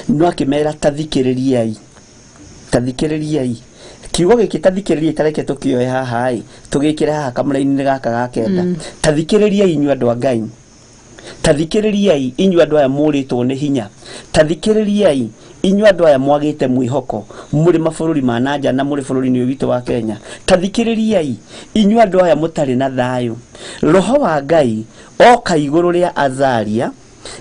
[SPEAKER 2] no akimera tathikiririai kiugo giki tathikiriria tareke tukioe haha tugikire haha kamura-ini gaka ga kenda tathikiriria inyu andu a Ngai tathikiriria inyu andu aya muritwo ni hinya tathikiriria inyu andu aya mwagite mwihoko muri mabururi ma nanja na muri bururi-ini witu wa Kenya tathikiriria inyu andu aya mutari na thayu roho wa Ngai oka iguru ria Azaria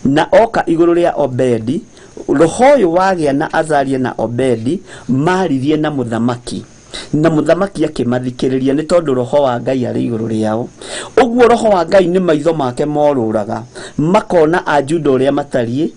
[SPEAKER 2] na oka iguru ria Obedi roho uyu wagia na Azaria na Obedi maririe na muthamaki akimathikiriria ni tondu roho wa Ngai ari iguru riao uguo roho wa Ngai ni maitho make moruraga makona a Juda uria matarie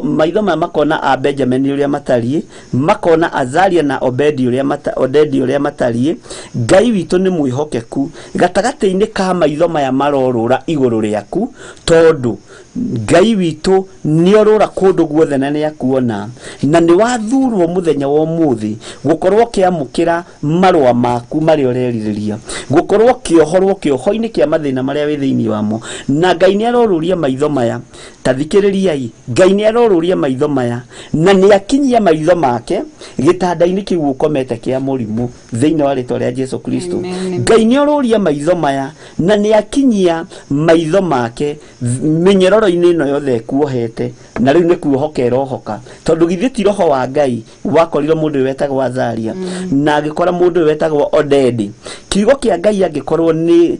[SPEAKER 2] maitho makona a Benjamin uria matarie makona Azaria na Obedi uria matarie Ngai witu ni mwihokeku gatagati-ini ka maitho maya marorura iguru riaku tondu
[SPEAKER 4] Ngai witũ nĩ orũra kũndũ guothe na nĩ akuona na nĩ wathurwo muthenya wa umuthi gukorwo kiamukira marũa maku marĩa ũrerirĩria gukorwo kĩohorwo kĩoho-inĩ kĩa mathĩna marĩa wĩ thĩinĩ wamo na Ngai nĩ arorũria maitho maya tathikĩrĩriai Ngai nĩ arorũria maitho maya na nĩ akinyia maitho make gĩtanda-inĩ kĩu ũkomete kĩa mũrimũ thĩinĩ wa rĩtwa rĩa Jesu Kristo. Ngai nĩ arorũria maitho maya na nĩ akinyia maitho make mĩnyororo-inĩ ĩno yothe kuohete na rĩu nĩ kuohoka erohoka tondũ githĩ ti roho wa Ngai wakorire mũndũ wetagwo Azaria na agĩkora mũndũ wetagwo Odedi. Kiugo kĩa Ngai angĩkorwo nĩ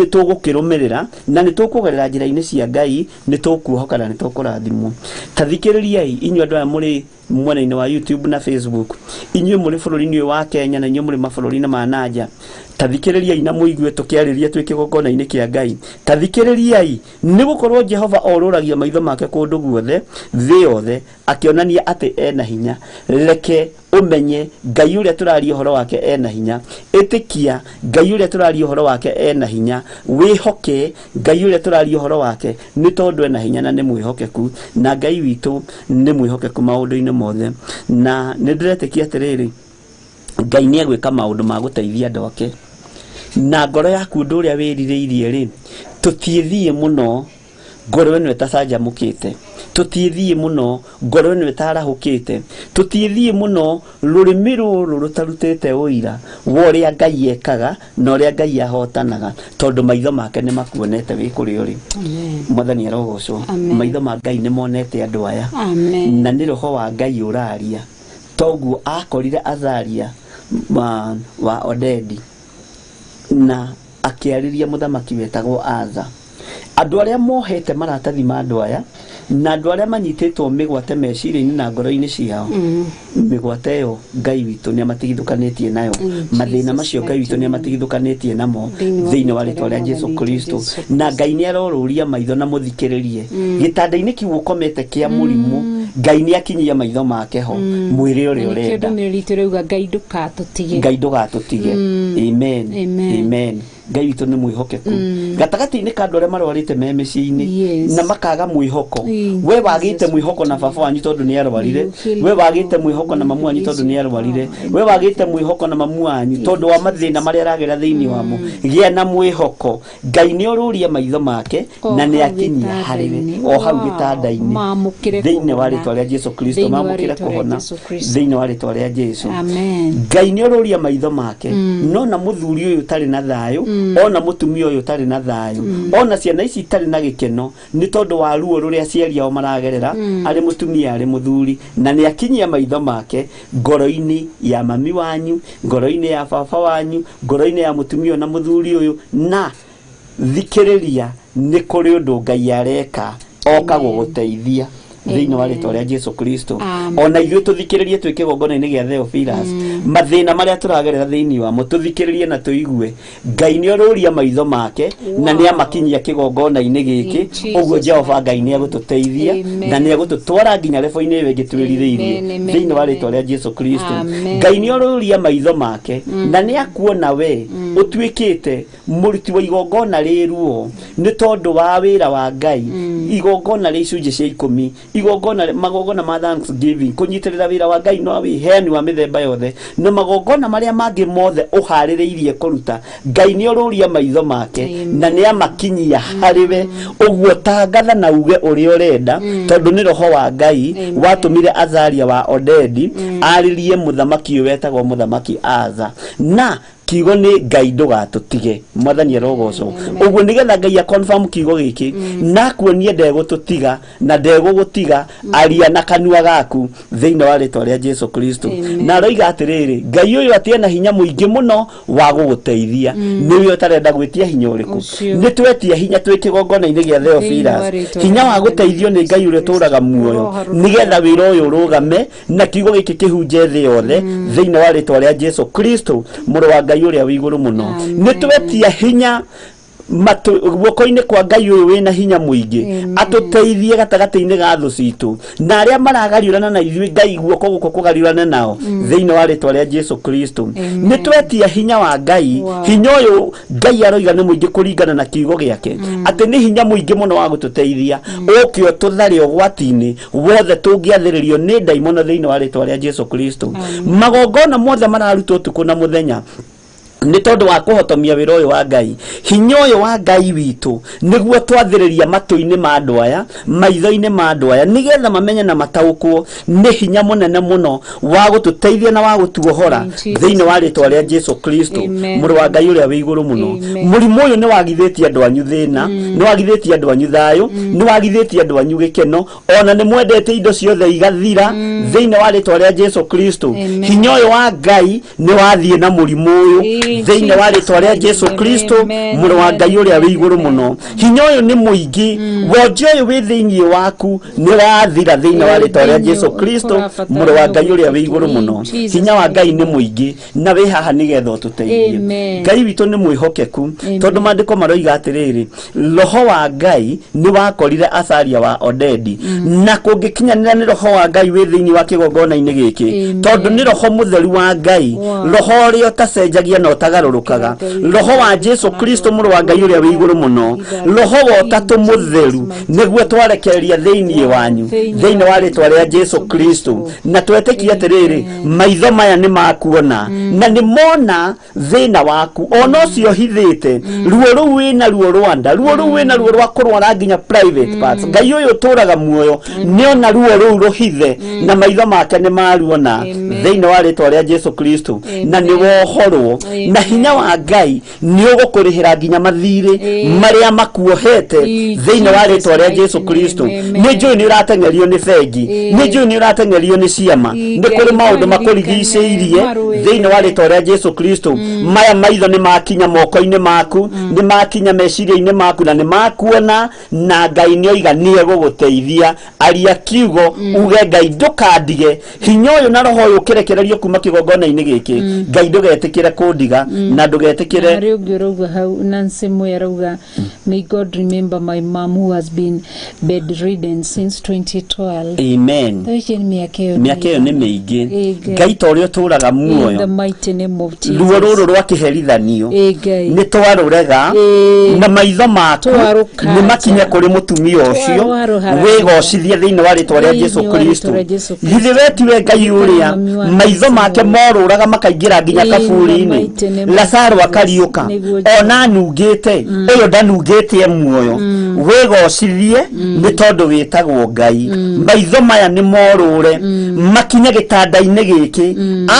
[SPEAKER 4] tũgũkĩrũmĩrĩra na nĩ tũkũgerera njĩra-inĩ cia Ngai nĩ tũkuohoka na nĩ tũkũrathimwo. Tathikĩrĩriai inyuĩ andũ aya mũrĩ mwena-inĩ wa YouTube na Facebook, inyuĩ mũrĩ bũrũri-inĩ wa Kenya na inyuĩ mũrĩ mabũrũri-inĩ ma nanja, tathikĩrĩriai na mũigue tũkĩarĩria twĩ kĩgongona-inĩ kĩa Ngai. Tathikĩrĩriai nĩ gũkorwo Jehova orũragia maitho make kũndũ guothe thĩ yothe akĩonania atĩ ena hinya. Reke umenye Ngai ũrĩa tũraria ũhoro wake ena hinya. Ĩtĩkia Ngai ũrĩa tũraria ũhoro wake ena hinya. Wĩhoke Ngai ũrĩa tũraria ũhoro wake nĩ tondũ ena hinya na nĩ mwĩhokeku na Ngai witũ nĩ mwĩhokeku maũndũ-inĩ mothe na nĩ ndĩretĩkia atĩrĩrĩ Ngai nĩ egwĩka maũndũ ma gũteithia andũ ake na ngoro yaku ũndũ ũrĩa wĩrirĩirie rĩ tũtiĩthiĩ mũno ngoro ĩno ĩtacanjamũkĩte, tũtiĩthiĩ mũno ngoro ĩno ĩtarahũkĩte, tũtiĩthiĩ mũno rũrĩmĩ rũrũ rũtarutĩte ũira wa ũrĩa Ngai ekaga na ũrĩa Ngai ahotanaga tondũ maitho make nĩ makuonete wĩ kũrĩa ũrĩ. Mwathani arogocwo. Maitho ma Ngai nĩ monete andũ aya na nĩ roho wa Ngai ũraria toguo akorire Azaria wa Odedi na akĩarĩria mũthamaki wetagwo Aza. Andũ arĩa mohete maratathi ma andũ aya na andũ arĩa manyitĩtwo mĩgwate meciria-inĩ na ngoro-inĩ ciao mĩgwate ĩyo Ngai witũ nĩ amatigithũkanĩtie nayo mathĩna macio Ngai witũ nĩ amatigithũkanĩtie namo thĩinĩ wa rĩtwa rĩa Jesu Kristo na Ngai nĩ arorũria maitho na mũthikĩrĩrie gĩtanda-inĩ kĩu ũkomete kĩa mũrimũ Ngai nĩ akinyia maitho make ho mwĩrĩ ũrĩa ũrenda. Ngai ndũgatũtige. Amen. Amen. Ngai witũ nĩ mwĩhokeku gatagatĩ-inĩ ka andũ arĩa marwarĩte me mĩciĩ-inĩ na makaga mwĩhoko. We wagĩte mwĩhoko na baba wanyu tondũ nĩ arwarire, we wagĩte mwĩhoko na mamu wanyu tondũ nĩ arwarire, we wagĩte mwĩhoko na mamu wanyu tondũ wa mathĩna marĩa aragera thĩinĩ wamo. Gĩa na mwĩhoko. Ngai nĩ orũria maitho make na nĩ akinyia harĩwe o hau gĩtanda-inĩ thĩinĩ wa rĩtwa rĩa Jesu Kristo. Mamũkĩre kũhona thĩinĩ wa rĩtwa rĩa Jesu. Ngai nĩ orũria maitho make no na mũthuri ũyũ ũtarĩ na thayũ, ona mutumia ũyũ ũtarĩ na thayũ, ona ciana ici itarĩ na gĩkeno nĩ tondũ wa ruo rũrĩa aciari ao maragerera arĩ mutumia arĩ muthuri na nĩ akinyia maitho make ngoro-inĩ ya mami wanyu, ngoro-inĩ ya baba wanyu, ngoro-inĩ ya mutumia na muthuri ũyũ. Na thikĩrĩria nĩ kũrĩ ũndũ Ngai areka oka gũgũteithia thĩinĩ wa rĩtwa rĩa Jesu Kristo. Ona ithuĩ tũthikĩrĩrie twĩ kĩgongona-inĩ gĩa Theophilus mathĩna marĩa tũragerera thĩinĩ wamo tũthikĩrĩrie na tũigue Ngai nĩ orũria maitho make na nĩ amakinyia kĩgongona-inĩ gĩkĩ. Ũguo Jehova Ngai nĩ egũtũteithia na nĩ egũtũtwara nginya level-inĩ ĩyo ĩngĩ twĩrirĩirie thĩinĩ wa rĩtwa rĩa Jesu Kristo. Ngai nĩ orũria maitho make na nĩ akuona we ũtuĩkĩte mũruti wa igongona rĩruo nĩ tondũ wa wĩra wa Ngai. Igongona rĩa icunjĩ cia 10, igongona magongona ma thanksgiving, kũnyitĩrĩra wĩra wa Ngai no heani wa mĩthemba yothe na magongona marĩa mangĩ mothe ũharĩrĩirie kũruta. Ngai nĩ orũria maitho make na nĩ amakinyia harĩwe. Ũguo tangatha na uge ũrĩa ũrenda tondũ nĩ roho wa Ngai watũmire Azaria wa Odedi arĩrie mũthamaki ũyũ wetagwo mũthamaki Aza. Na kiugo nĩ Ngai ndũgatũtige. Mwathani arogocwo. Ũguo nĩgetha Ngai a confirm kiugo gĩkĩ na kuonie ndegũtũtiga na ndegũgũtiga, aria na kanua gaku thĩinĩ wa rĩtwa rĩa Jesu Kristo. Na aroiga atĩrĩrĩ Ngai ũyũ atĩ ena hinya mũingĩ mũno wa gũgũteithia. Nĩwe ũtarenda gwĩtia hinya ũrĩkũ? Nĩ twetia hinya twĩ kĩgongona-inĩ gĩa Theophilus, hinya wa gũteithio nĩ Ngai ũrĩa tũraga muoyo nĩgetha wĩra ũyũ ũrũgame na kiugo gĩkĩ kĩhunje thĩ yothe thĩinĩ wa rĩtwa rĩa Jesu Kristo mũrũ wa Ngai ũrĩa wĩ igũrũ mũno. Nĩ twetia hinya guoko-inĩ kwa Ngai ũyũ wĩna hinya mũingĩ atuteithie gatagati-inĩ ga thũ citũ na arĩa maragariũrana na ithuĩ Ngai guoko gũkũ kũgariũrane nao thĩinĩ wa rĩtwa rĩa Jesu Kristo nĩtwetia hinya wa Ngai hinya ũyũ Ngai aroiga nĩ mũingĩ kũringana na kiugo gĩake atĩ nĩ hinya mũingĩ mũno wa gũtũteithia ũkĩo tũthare ũgwati-inĩ wothe tũngĩathĩrĩrio nĩ ndaimono thĩinĩ wa rĩtwa rĩa Jesu Kristo magongona mothe mararutwo ũtukũ na mũthenya nĩ tondũ wa kũhotomia wĩra ũyũ wa Ngai hinya ũyũ wa Ngai witũ nĩguo twathĩrĩria matũ-inĩ ma andũ aya maitho-inĩ ma andũ aya nĩgetha mamenye na mataũkwo nĩ hinya mũnene mũno wa gũtũteithia na wa gũtuohora thĩinĩ wa rĩtwa rĩa Jesu Kristo mũrũ wa Ngai ũrĩa wĩ igũrũ mũno mũrimũ ũyũ nĩ wagithĩtie andũ anyu thĩna nĩ wagithĩtie andũ anyu thayũ nĩ wagithĩtie andũ anyu gĩkeno ona nĩ mwendete indo ciothe igathira thĩinĩ wa rĩtwa rĩa Jesu Kristo hinya ũyũ wa Ngai nĩ wathiĩ na mũrimũ ũyũ thĩinĩ wa rĩtwa rĩa Jesu Kristo mũrũ wa Ngai ũrĩa wĩ igũrũ mũno hinya ũyũ nĩ mũingĩ wonje ũyũ wĩ thĩinĩ waku nĩ wathira thĩinĩ wa rĩtwa rĩa Jesu Kristo mũrũ wa Ngai ũrĩa wĩ igũrũ mũno hinya wa Ngai nĩ mũingĩ na wĩ haha nĩgetha ũtũteithie Ngai witũ nĩ mwĩhokeku tondũ maandĩko maroiga atĩrĩrĩ roho wa Ngai nĩ wakorire Atharia wa Odedi na kũngĩkinyanĩra nĩ roho wa Ngai wĩ thĩinĩ wa kĩgongona-inĩ gĩkĩ tondũ nĩ roho mũtheru wa Ngai roho ũrĩa ũtacenjagia na ũtagarũrũkaga roho wa Jesu Kristo mũrũ wa Ngai ũrĩa wĩ igũrũ mũno roho wa ũtatũ mũtheru nĩguo twarekereria thĩinĩ wanyu thĩinĩ wa rĩtwa rĩa Jesu Kristo na twetĩkie atĩrĩrĩ maitho maya nĩ makuona na nĩ mona thĩna waku ona ũcio hithĩte ruo rũu wĩna ruo rwa nda ruo rũu wĩna ruo rwa kũrwara nginya private parts Ngai ũyũ ũtũraga muoyo nĩ ona ruo rũu rũhithe na maitho make nĩ maruona thĩinĩ wa rĩtwa rĩa Jesu Kristo na nĩ wohorwo na hinya wa Ngai nĩ ũgũkũrĩhĩra nginya mathirĩ marĩa makuohete thĩinĩ wa rĩtwa rĩa Jesu Kristo nĩ njũĩ nĩ ũrateng'erio nĩ bengi nĩ njũĩ nĩ ũrateng'erio nĩ ciama nĩ kũrĩ maũndũ makũrigicĩirie thĩinĩ wa rĩtwa rĩa Jesu Kristo maya maitho nĩ makinya moko-inĩ maku nĩ makinya meciria-inĩ maku na nĩ makuona na Ngai nĩ oiga nĩ egũgũteithia aria kiugo uge Ngai ndũkandige hinya ũyũ na roho ũyũ ũkĩrekererio kuma kĩgongona-inĩ gĩkĩ Ngai ndũgetĩkĩre kũndiga na ndũgetĩkĩre
[SPEAKER 3] ari ũngĩrauga hau Nancy Mwerauga may God remember my mom who has been bedridden since 2012
[SPEAKER 4] amen mĩaka ĩyo nĩ mĩingĩ Ngai ta ũrĩa ũtũraga muoyo ruo rũrũ rwa kĩherithanio nĩ twarũrega na maitho maku nĩ makinye kũrĩ mũtumia ũcio wĩgocithie thĩinĩ wa rĩtwa rĩa Jesu Kristo githĩ we tiwe Ngai ũrĩa maitho make morũraga makaingĩra nginya kaburi-inĩ Lazaro akariũka ona nungĩte ũyũ ndanungĩte muoyo wĩgocithie nĩ tondũ wĩtagwo Ngai maitho maya nĩ morũre makinye gĩtanda-inĩ gĩkĩ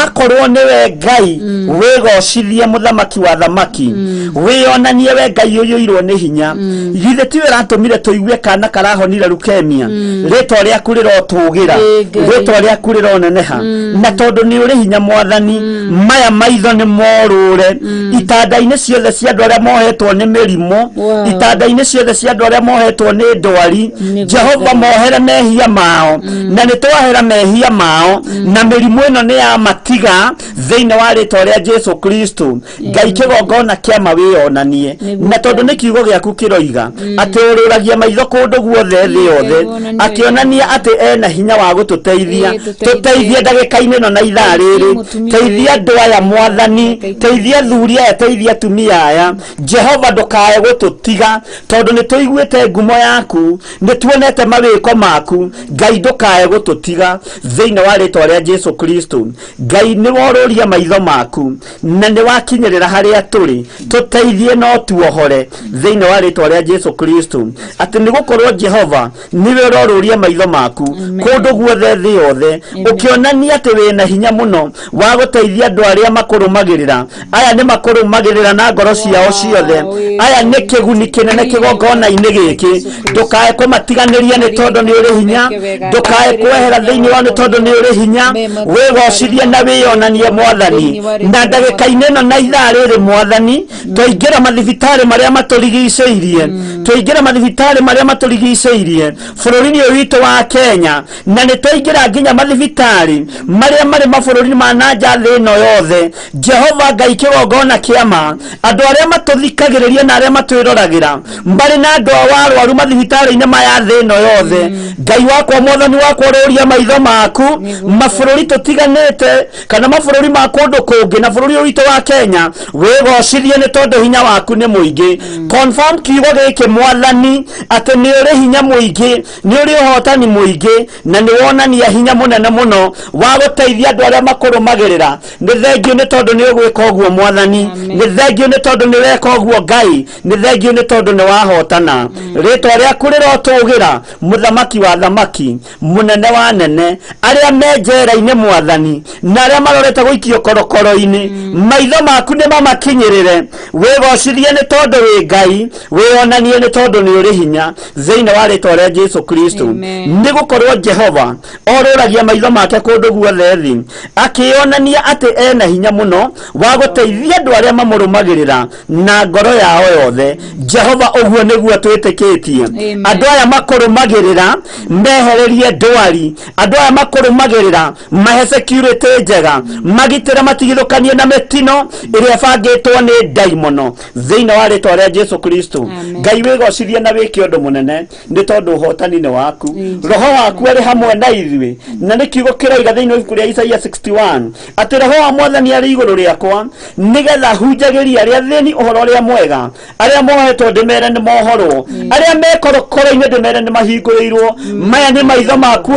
[SPEAKER 4] akorwo nĩwe Ngai wĩgocithie mũthamaki wa thamaki wĩonanie we Ngai ũyũirwo nĩ hinya githĩ tiwe ratũmire tũigue kana karahonire leukemia rĩtwa rĩaku rĩrotũgĩra rĩtwa rĩaku rĩroneneha na tondũ nĩ ũrĩ hinya Mwathani maya maitho nĩ morũre itanda-inĩ ciothe cia andũ arĩa mohetwo nĩ mĩrimũ itanda-inĩ ciothe cia andũ arĩa mohetwo nĩ ndwari Jehova mohere mehia mao na nĩ twahera mehia mao na mĩrimũ ĩno nĩ ya matiga thĩinĩ wa rĩtwa rĩa Jesu Kristo Ngai kĩgongona kĩama wĩonanie na tondũ nĩ kiugo gĩaku kĩroiga atĩ ũrũragia maitho kũndũ guothe thĩ yothe akĩonania atĩ ena hinya wa gũtũteithia tũteithie ndagĩka-inĩ ĩno na ithaa rĩrĩ teithia andũ aya Mwathani teithia athuri aya teithia atumia aya Jehova ndũkae gũtũtiga tondũ nĩ tũiguĩte ngumo yaku nĩ tuonete mawĩko maku Ngai ndũkae gũtũtiga thĩinĩ wa rĩtwa rĩa Jesu Kristo Ngai nĩ worũria maitho maku na nĩ wakinyĩrĩra harĩa tũrĩ tũteithie no tuohore thĩinĩ wa rĩtwa rĩa Jesu Kristo atĩ nĩ gũkorwo Jehova nĩwe ũrorũria maitho maku kũndũ guothe thĩ yothe ũkĩonania atĩ wĩna hinya mũno wa gũteithia andũ arĩa makũrũmagĩrĩra aya nĩ makũrũmagĩrĩra na ngoro ciao ciothe aya nĩ kĩguni kĩnene kĩgongona-inĩ gĩkĩ ndũkae kũmatiganĩria nĩ tondũ nĩ ũrĩ hinya ndũkae kwehera thĩinĩ wa nĩ tondũ nĩ ũrĩ hinya wĩgocithie na wĩonanie Mwathani na ndagĩka-inĩ ĩno na ithaa rĩrĩ Mwathani tũingĩra mathibitarĩ marĩa matũrigicĩirie tũingĩra mathibitarĩ marĩa matũrigicĩirie bũrũri-inĩ ũyũ witũ wa Kenya na nĩ tũingĩra nginya mathibitarĩ marĩa marĩ mabũrũri ma nanja thĩ ĩno yothe Jehova Ngai kigongona kiama andu aria matuthikagiriria na aria matwiragira mbari na andu awaru mathibitari-ini maya thi ino yothe Ngai wakwa Mwathani wakwa ururia maitho maku mabururi tutiganite kana mabururi ma kundu kungi na bururi witu wa Kenya wigocithie ni tondu hinya waku ni muingi confirm kiugo giki Mwathani ati ni uri hinya muingi ni uri uhotani muingi na ni wonania hinya munene muno wa guteithia andu aria makurumagirira ni thengio ni tondu ni ugwika uguo Mwathani ni thengio ni tondu ni weka uguo Ngai ni thengio ni tondu ni wahotana ritwa riaku rirotugira muthamaki wa thamaki munene wa nene aria menjera-ini Mwathani na aria marorete guikio korokoro-ini maitho maku ni mamakinyirire wigocithie ni tondu wi Ngai wionanie ni tondu ni uri hinya thiini wa ritwa ria Jesu Kristo ni gukorwo Jehova oruragia maitho make kundu guothe thi akionania ati ena hinya muno wa guteithia andu aria mamurumagirira na ngoro yao yothe Jehova uguo niguo twitikitie andu aya makurumagirira mehererie ndwari andu aya makurumagirira mahe security njega magitira matigithukanie na metino iria bangitwo ni daimono thiini wa ritwa ria Jesu Kristo Ngai wigocithie na wiki undu munene ni tondu uhotani ni waku roho waku ari hamwe na ithuĩ na nĩ kiugo kĩroiga thĩinĩ wa ibuku rĩa Isaia 61 atĩ roho wa Mwathani arĩ igũrũ rĩakwa nĩgetha hunjagĩria arĩa thĩni ũhoro ũrĩa mwega arĩa mohetwo ndĩmere nĩ mohorwo arĩa mekorokoro-inĩ ndĩmere nĩ mahingũrĩirwo maya nĩ maitho maku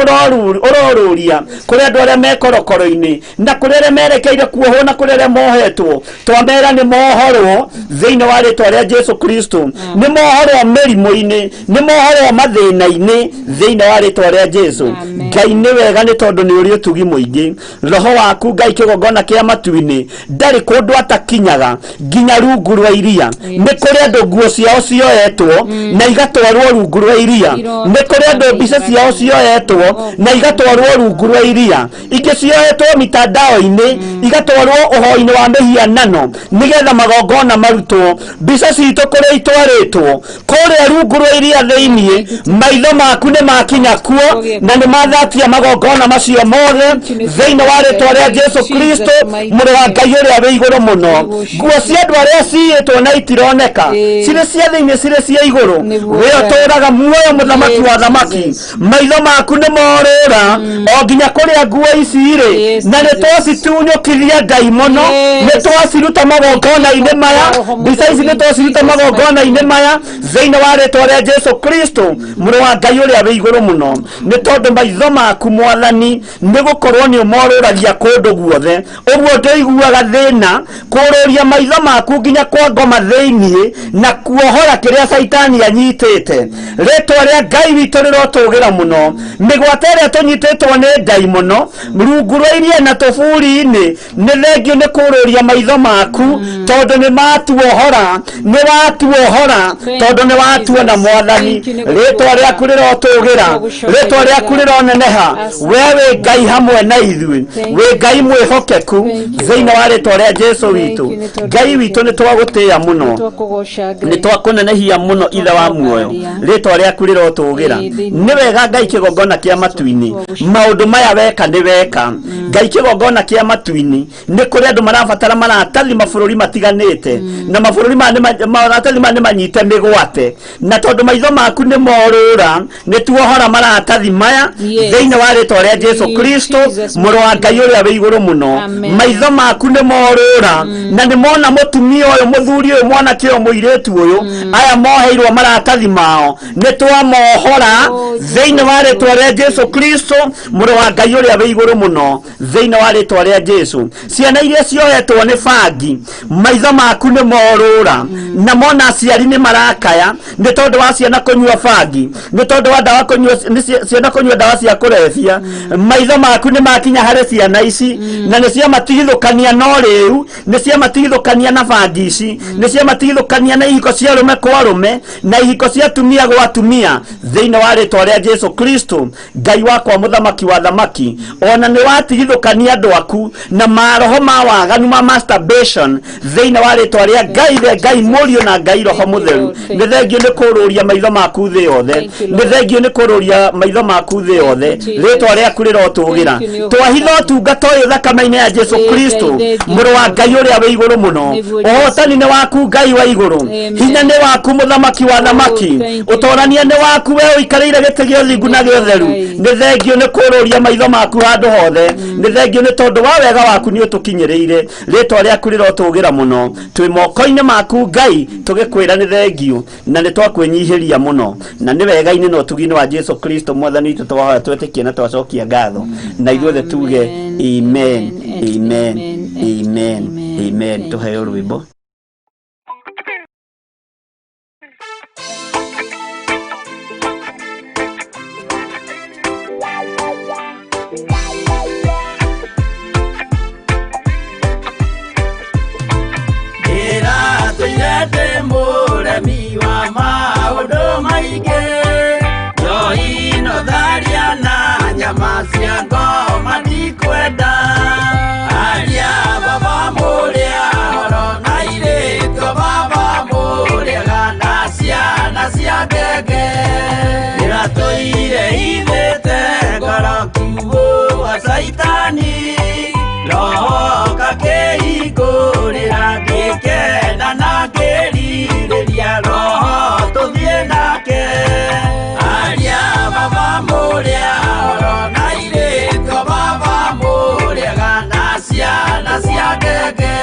[SPEAKER 4] ũrorũria kũrĩ andũ arĩa mekorokoro-inĩ na kũrĩ arĩa merekeire kuohwo na kũrĩ arĩa mohetwo twamera nĩ mohorwo thĩinĩ wa rĩtwa rĩa Jesu Kristo nĩ mohorwo mĩrimũ-inĩ nĩ mohorwo mathĩna-inĩ thĩinĩ wa rĩtwa rĩa Jesu Ngai nĩ wega nĩ tondu nĩ ũrĩ ũtugi mũingĩ roho waku Ngai kĩgongona kĩa matu-inĩ ndarĩ kũndũ atakinyaga nginya rungu rwa iria nĩ kũrĩ andũ nguo ciao cioetwo na igatwarwo rungu rwa iria nĩ kũrĩ andũ mbica ciao cioetwo na igatwarwo rungu rwa iria ingĩ cioetwo mitandao-inĩ igatwarwo ũhoro-inĩ wa mĩhianano nĩgetha magongona marutwo mbica citũ kũrĩa itwarĩtwo kũrĩa rungu rwa iria thĩinĩ maitho maku nĩ makinya kuo na nĩ mathakia magongona macio mothe thĩinĩ wa rĩtwa rĩa Jesu Kristo mũrũ wa Ngai ũrĩa wĩ igũrũ mũno nguo cia andũ arĩa ciĩtwo na itironeka cirĩ cia thĩinĩ cirĩ cia igũrũ we ũtũũraga muoyo mũthamaki wa thamaki maitho maku nĩ morũra o nginya kũrĩa nguo ici irĩ na nĩ twacitunyũkithia Ngai mũno nĩ twaciruta magongona-inĩ maya mbica ici nĩ twaciruta magongona-inĩ maya thĩinĩ wa rĩtwa rĩa Jesu Kristo mũrũ wa Ngai ũrĩa wĩ igũrũ mũno nĩ tondu maitho maku Mwathani nĩ gũkorwo nĩ ũmorũragia kũndũ guothe ũguo ndĩiguaga thĩna kũrũria maitho maku nginya kwa ngoma thĩinĩ na kuohora kĩrĩa Saitani anyitĩte rĩtwa rĩa Ngai witũ rĩrotũgĩra mũno mĩgwate ĩrĩa tũnyitĩtwo nĩ daimono rungu rwa iria na tũburi-inĩ nĩ thengio nĩ kũrũria maitho maku tondu nĩ matuohora nĩ watuohora tondu nĩ watuona Mwathani rĩtwa rĩaku rĩrotũgĩra rĩtwa rĩaku rĩroneneha we wĩ Ngai hamwe na ithuĩ wĩ Ngai mwĩhokeku thĩinĩ wa rĩtwa rĩa Jesu witũ Ngai witũ nĩ twagũtĩĩa mũno nĩ twakũnenehia mũno ithe wa muoyo rĩtwa rĩaku rĩrotũgĩra nĩ wega Ngai kĩgongona kĩa matu-inĩ maũndũ maya weka nĩ weka Ngai kĩgongona kĩa matu-inĩ nĩ kũrĩ andũ marabatara maratathi mabũrũri matiganĩte na mabũrũri maratathi nĩ manyite mĩgwate na tondu maitho maku nĩ morũra nĩ tuohora maratathi maya thĩinĩ wa rĩtwa rĩa Jesu Kristo mũrũ wa Ngai ũrĩa wĩ igũrũ mũno maitho maku nĩ morũra na nĩ mona mũtumia ũyũ mũthuri ũyũ mwanake ũyũ mũirĩtu ũyũ aya moheirwo maratathi mao nĩ twamohora thĩinĩ wa rĩtwa rĩa Jesu Kristo mũrũ wa Ngai ũrĩa wĩ igũrũ mũno thĩinĩ wa rĩtwa rĩa Jesu ciana iria ciohetwo nĩ bangi maitho maku nĩ morũra na mona aciari nĩ marakaya nĩ tondu wa ciana kũnyua bangi nĩ tondu wa ndawa kũnyua ciana kũnyua ndawa cia kũrebia maitho maku nĩ makinya harĩ ciana ici na nĩ cia matigithũkania no rĩu nĩ cia matigithũkania na bangi ici nĩ cia matigithũkania na ihiko cia rũme kwa rũme na ihiko cia tumia gwa tumia thĩinĩ wa rĩtwa rĩa Jesu Kristo Ngai wakwa mũthamaki wa thamaki ona nĩ watigithũkania andũ aku na maroho ma waganu ma masturbation thĩinĩ wa rĩtwa rĩa Ngai mũriũ na Ngai roho mũtheru nĩ thengio nĩ kũrũria maitho maku thĩ yothe nĩ thengio nĩ kũrũria maitho maku thĩ yothe rĩtwa rĩaku rĩrotũgĩra twahitha ũtungata ũyũ thakame-inĩ ya Jesu Kristo mũrũ wa Ngai uria we iguru muno ohotani ni waku Ngai wa iguru hinya ni waku muthamaki wa thamaki utorania ni waku we uikareire gite gio thingu na gio theru ni thengio ni kururia maitho maku handu hothe ni thengio ni tondu wa wega waku ni utukinyereire ritwa riaku rirotugira muno twi moko-ini maku Ngai tugikwira ni thengio na ni twakwenyihiria muno na ni wega-ini no tugini wa Jesu Kristo mwathani witu twahoya twetikie na twacokia ngatho na ithuothe tuge amen amen amen amen tuheo rwimbo
[SPEAKER 1] Muremi wa maundu maingi Joino tharia na nyama cia ngoma ndikwenda Aria baba muria horo na irĩko baba muriaga na ciana cia ngenge Nĩratũire ithĩte ngoro kiugo Saitani Roho kakĩhingũrĩra ngĩkena na ngĩrirĩria Roho tũthiĩ nake Aria baba mũrĩa horo na irĩko baba mũrĩaga na ciana cia ngenge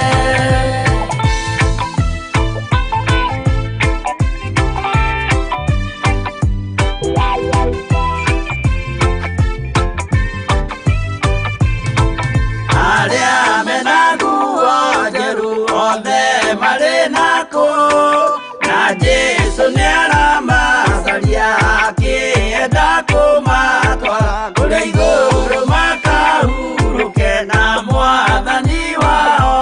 [SPEAKER 1] Aria menaguo njeru othe marĩ nako na Jesu nĩaramacaria akĩenda kũmatwara kũrĩa igũrũ makahurũke na mwathani wao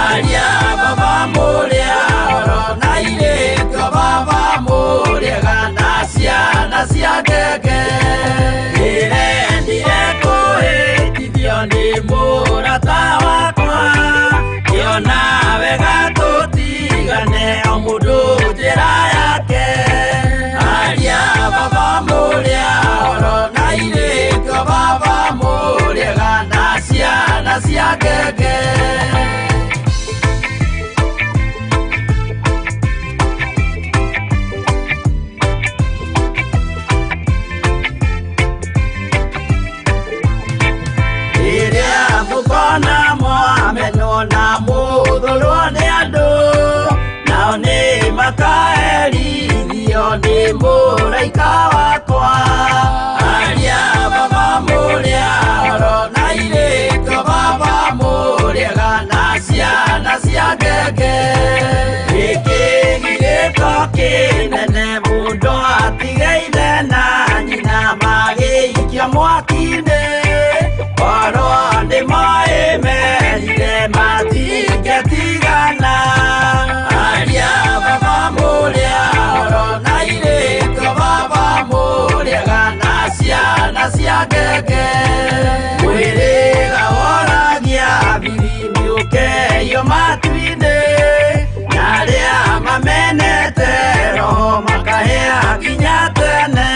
[SPEAKER 1] Aria baba mũrĩa horo na irĩko baba mũrĩaga na ciana cia ngenge Ndĩrendire kũhĩtithio nĩ mũrata wakwa Kĩona wega tũtigane o mũndũ njĩra yake Aria baba mũrĩa horo na irĩko baba mũrĩaga na ciana cia ngenge Iria mukona mwamenwo na muthurwo ni andu nao ni makaerithio ni muraika wakwa Aria baba muria horo na irĩko baba muriaga na ciana cia ngenge Gĩkĩ gĩgĩko kĩnene mũndũ atigeire na nyina magĩikia mwaki-inĩ Oro nĩ moĩ merire matingĩtigana Aria baba mũrĩa horo na irĩko baba mũrĩaga na ciana cia ngenge Mwĩrĩga woragia birimi ũkeio matu-inĩ na arĩa mamenete roho makahĩa nginya tene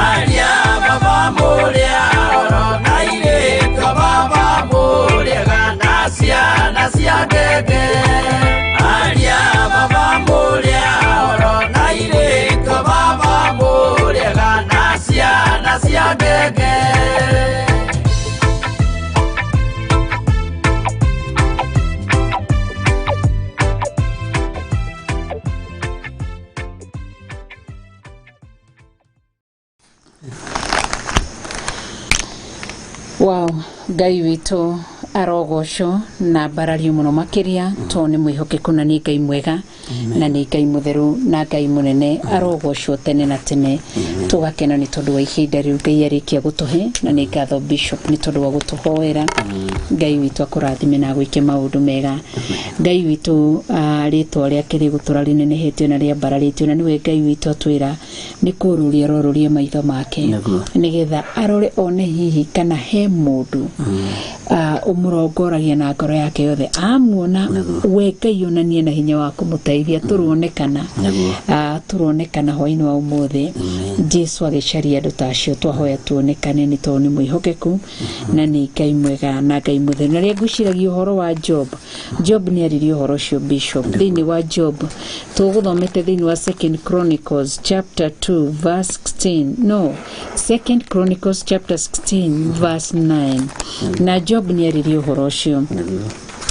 [SPEAKER 1] Aria baba mũrĩa horo na irĩko baba mũrĩaga na ciana cia ngenge Aria baba mũrĩa horo na irĩko baba mũrĩaga na ciana cia ngenge
[SPEAKER 3] Wow, Ngai witũ arogocwo na mbarario muno makiria to nĩ mwĩhokeku na nĩ Ngai mwega na nĩ Ngai mũtheru na Ngai mũnene arogocwo tene na tene tugakena nĩ tondũ wa ihinda rĩu Ngai arĩkia gũtũhe na nĩ ngatho Bishop nĩ tondũ wa gũtũhoera Ngai witũ akũrathime na gwĩke maũndũ mega Ngai witũ rĩtwa rĩake rĩgũtũra rĩnenehetio na rĩambararĩtio na nĩwe Ngai witũ atwĩra nĩ kũrũria rororie maitho make nĩgetha arore one hihi kana he mũndũ umurongoragia na ngoro yake yothe amuona we Ngai yonanie na hinya wa kumuteithia turonekana hwaini wa umuthi Jesu agicaria andu tacio twahoya tuonekane ni toni mwihokeku na ni Ngai mwega na Ngai mutheri. Na ria nguciragia uhoro wa Job ni aririe uhoro cio Bishop thini wa Job tuguthomete thini wa 2 Chronicles chapter 2 verse 16 no 2 Chronicles chapter 16 verse 9 na Job ni aririe uhoro cio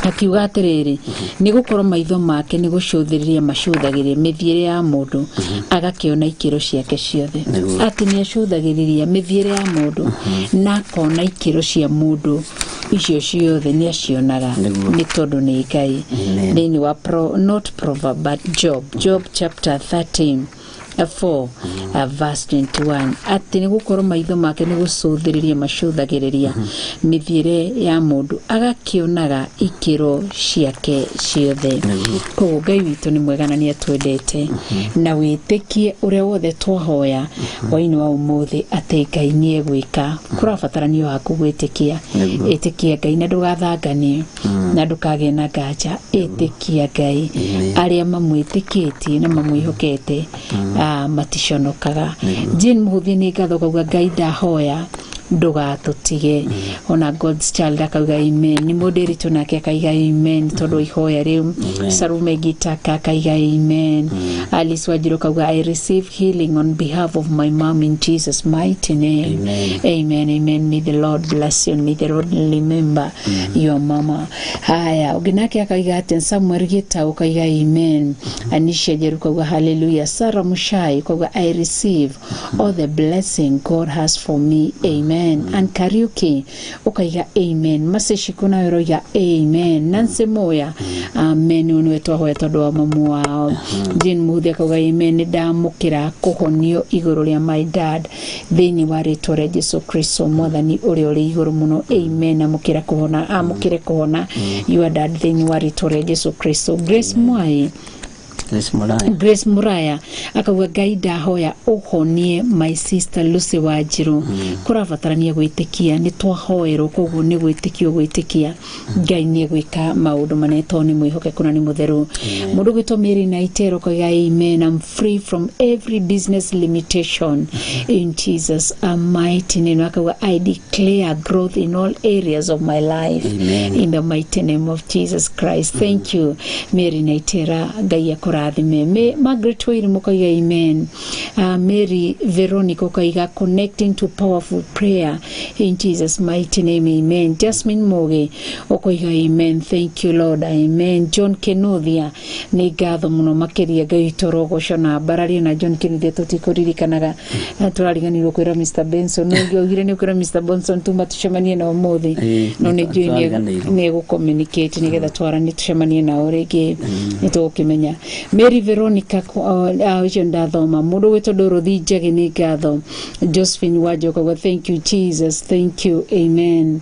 [SPEAKER 3] akiuga atiriri ni gukorwo maitho make ni gucuthiriria macuthagiriria mithiire ya mundu agakiona ikiro ciake ciothe ati ni acuthagiriria mithiire ya mundu na kona ikiro cia mundu icio ciothe ni acionaga ni tondu ni Ngai thini wa not proverb but Job chapter 13 4 verse 21 ati ni gukorwo maitho make ni gucuthiriria macuthagiriria mithiire ya mundu agakionaga ikiro ciake ciothe. Koguo Ngai witu ni mwega na ni atwendete na witikie uria wothe twahoya waini wa umuthi ati Ngai ni egwika kurabatarania waku gwitikia itikia Ngai na ndugathanganie na ndukage na nganja itikia Ngai aria mamwitikitie na mamwihokete matishonokaga. Jane Muhuthi ni ngatho kauga Ngai ndahoya ndugatutige ona God's child akauga amen ni moderator nake akaiga amen tondu ihoya riu Sarume Gitaka akaiga amen Alice Wajiro kauga I receive healing on behalf of my mom in Jesus mighty name amen may the Lord bless you and may the Lord remember your mama. Haya uginake akaiga aten Samuel Gita ukaiga amen Anisha Jeru kauga hallelujah Sarah Mushai kauga I receive all the blessing God has for me amen and Kariuki ukaiga amen Maseshikuna yoroiga amen Nancy Moya amen unwetwa hoya tondu wa mamu wao Jane Muhuthi akauga amen ndamukira kuhonio iguru ria my dad thini wa ritwa ria Jesu Kristo mwathani uria uri iguru muno amen amukire kuhona your dad thini wa ritwa ria Jesu Kristo. Grace Muraya akauga Ngai ndahoya uhonie my sister Lucy Wanjiru kurabatarania gwitikia ni twahoerwo koguo ni gwitikia Ngai ni gwika maundu maneto ni mwihokeku na ni mutheru. Mundu gwitwo Mary na Itero kauga amen I'm free from every business limitation in Jesus mighty name. Akauga I declare growth in all areas of my life in the mighty name of Jesus Christ. Thank you Mary na Itera Ngai akora me Margaret Wairi mukaiga amen Mary Veronica ukaiga connecting to powerful prayer in Jesus mighty name amen. Jasmine Moge ukaiga amen thank you Lord amen. John Kenuthia ni ngatho muno makiria Ngai torogoco na barari na John Kenuthia tutikuririkanaga turariganirwo kwira Mr Benson no ngiogire ni kwira Mr Benson tumatucemanie na umuthi no ni njui ni gucommunicate nigetha twarani tucemanie na orege ni tukimenya Mary Veronica ucio ndathoma mundu witwo Dorothy Njagi ni ngatho Josephine Wajoka thank you Jesus thank you amen